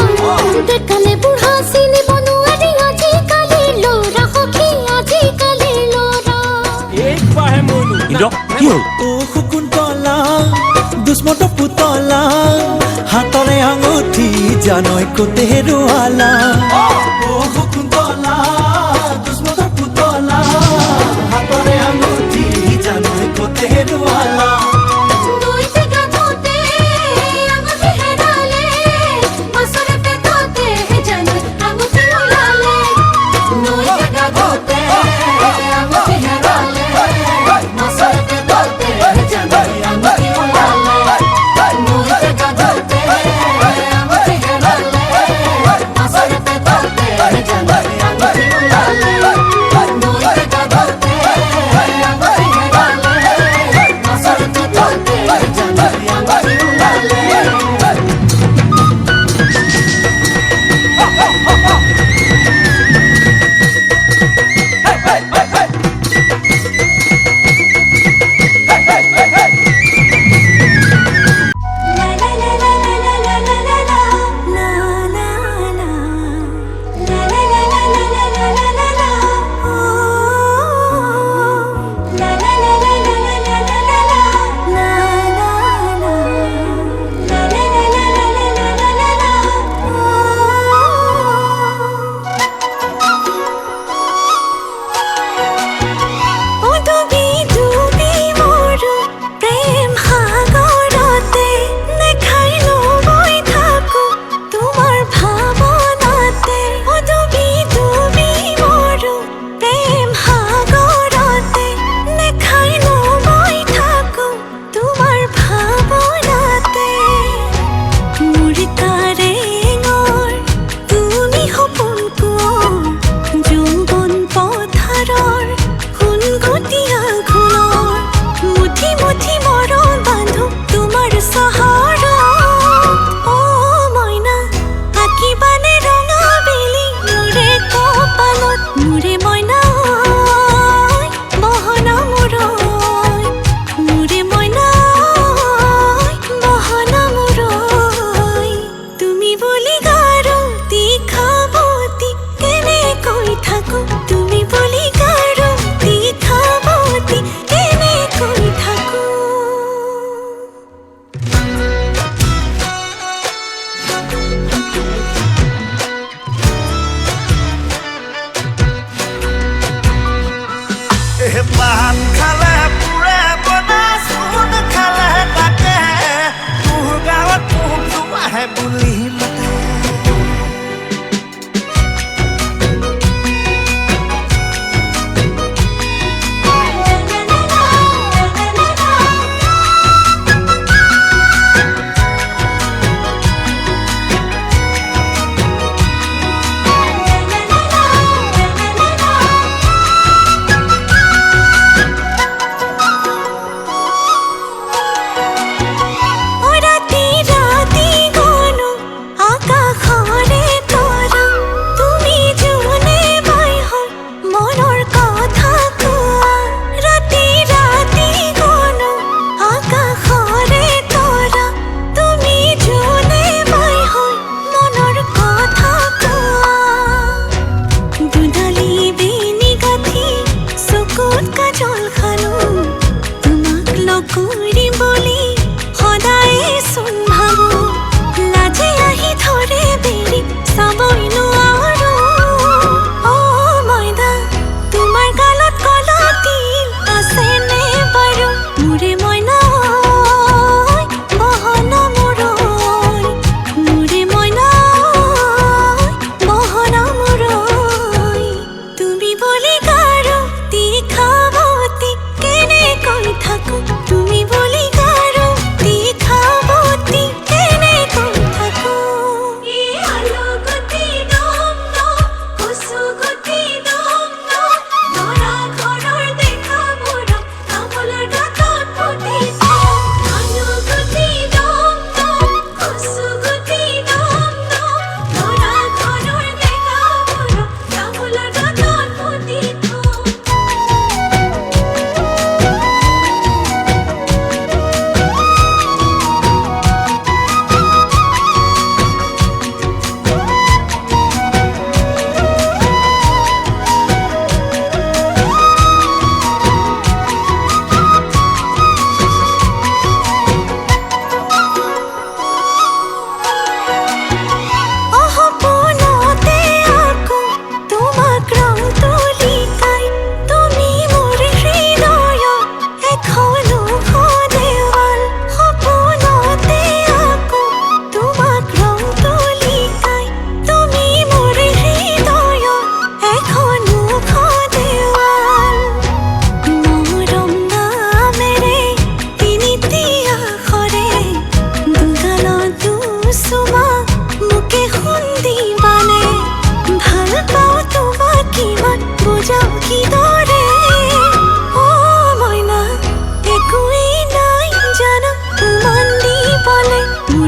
ডেকানে বুঢ়া চিনিব নোৱাৰি আজিকালি ল'ৰা সখী আজিকালি ল'ৰা অ শকুন্তলা দুষ্মন্তৰ পুতলা হাতৰে আঙুঠি জানৈ কতে হেৰুৱালা ও শকুন্তলা দুষ্মন্তৰ পুতলা হাতৰে আঙুঠি জানৈ কতে হেৰুৱালা নৈতে গাধোতে আঙুঠি হেৰালে মাছৰে পেটতে জানৈ আঙুঠি ওলালে নৈতে গাধোতে আঙুঠি হেৰালে মাছৰে পেটতে জানৈ আঙুঠি ওলালে নৈতে গাধোতে আঙুঠি হেৰালে মাছৰে পেটতে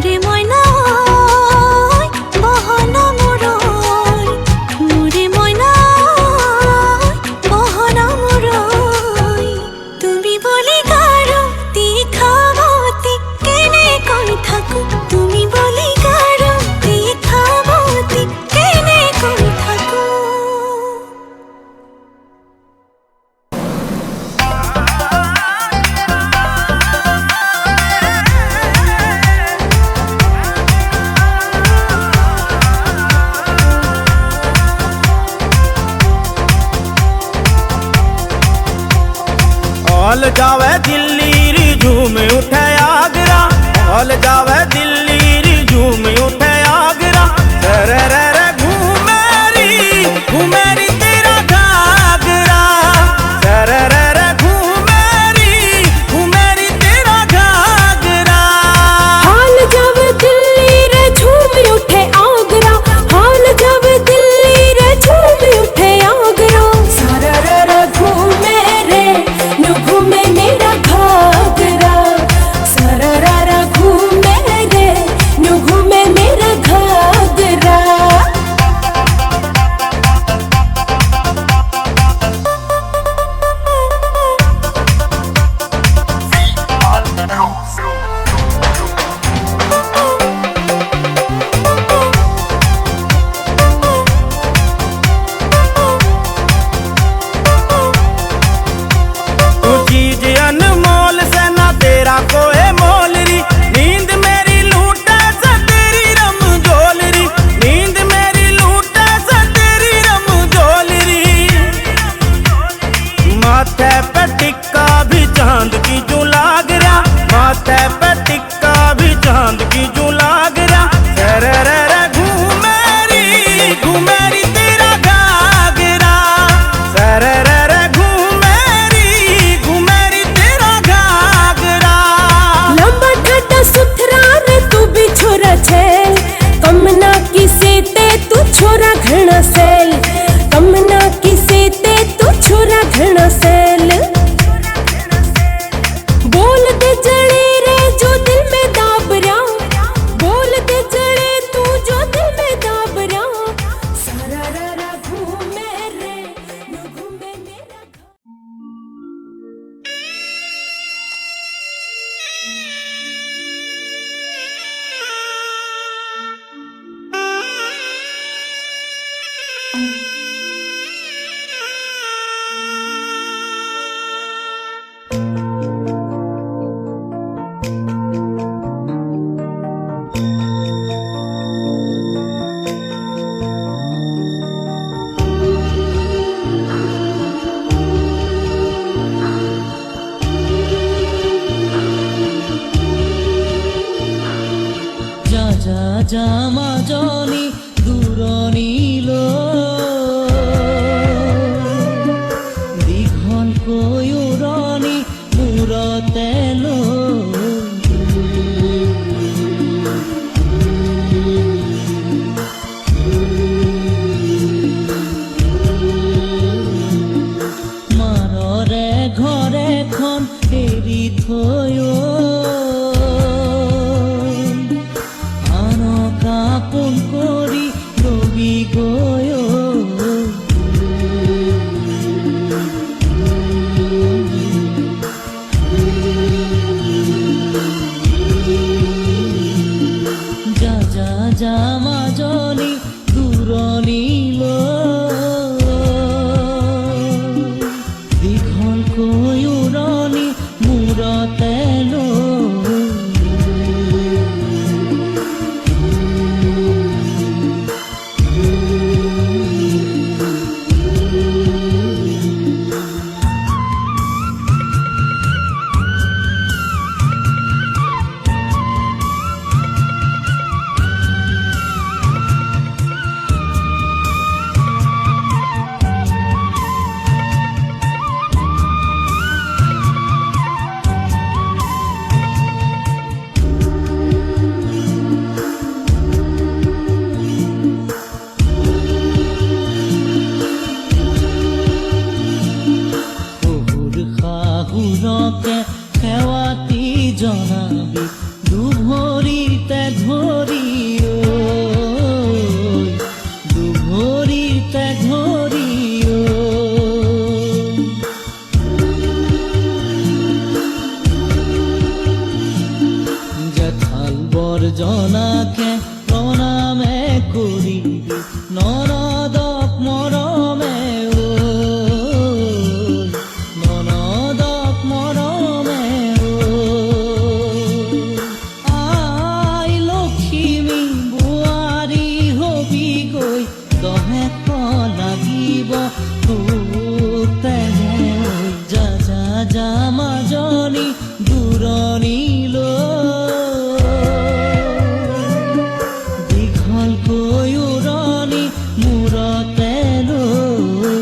মোরে ময়না বহনা মোরই মোরে ময়না বহনা মোরই তুমি বলি গারো তি খাবতি কেনে কই থাকো তুমি বলি গারো তি খাবতি কেনে কই থাকো हॉल जावे दिल्ली री झूम उठे आगरा हॉल जावे दिल्ली री झूम उठे आगरा रे रे रे घूमेरी तेरा घाघरा रे रे रे घूमेरी तेरा घाघरा हाल जावे दिल्ली रे झूम उठे आगरा हाल जावे दिल्ली रे झूम उठे आगरा सारा रे घूमे रे नु घूमे मेरा घाघरा सारा रे घूमे रे नु घूमे मेरा घाघरा तू चीज अनमोल से ना तेरा कोई मोल री नींद मेरी लूटा से तेरी रमजोल री नींद मेरी लूटा से तेरी रमजोल री माथे पे टिक्का भी चांद की जो लाग रहा माथे पे टिक्का भी चांद की जो लाग रहा रे रे रे घूमेरी तेरा घाघरा रे रे रे घूमेरी तेरा घाघरा लंबा ठाडा सुथरा रे तू भी छोरा छेल कमना किसे ते तू छोरा घना सेल कमना किसे ते तू छोरा घना सेल बोल दे जड़े रे जो दिल में दाबरा बोल दे जड़े तू जो दिल में दाबरा सारा रा घूमे रे नु घूमे मेरा যা যা জামা জনি দূরনিল দীঘল কয়ুৰণি মূৰতেল মাৰৰে ঘৰেখন এৰি থৈ কাপন কৰি ৰবি গয় যা যা জামা জনি দূৰণিল দীঘল কয়ুৰণি মূৰতেল জনাকে প্ৰণামে কৰিবি ননদক মৰমে ননদক মৰমে আই লখিমী বোৱাৰী হবি গৈ দহেক লাগিব তোক তেনে যা যা যা মাজনী দূৰণিলৈ দীঘলকৈ উৰণি মূৰতে লৈ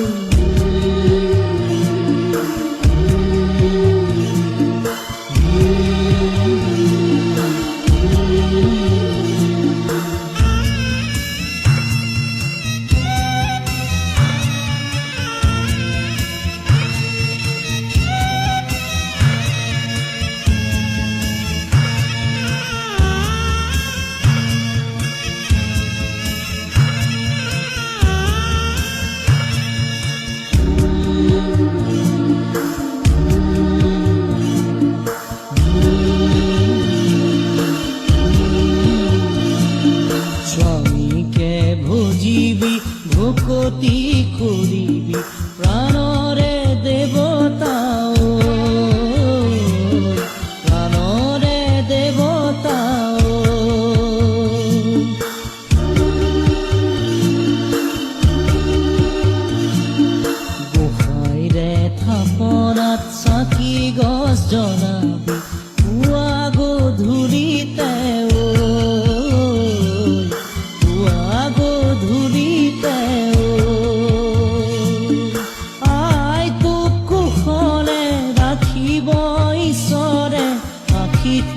স্বামীকে ভজিবি ভকতি কৰিবি প্ৰাণৰে দেৱতা প্ৰাণৰে দেৱতা গোসাঁইৰে থাপনাত চাকি গছ জ্বলাবি পুৱা গধূলিতে গধূলিতে আই তোক কুশলে ৰাখিব ঈশ্বৰে আশীষ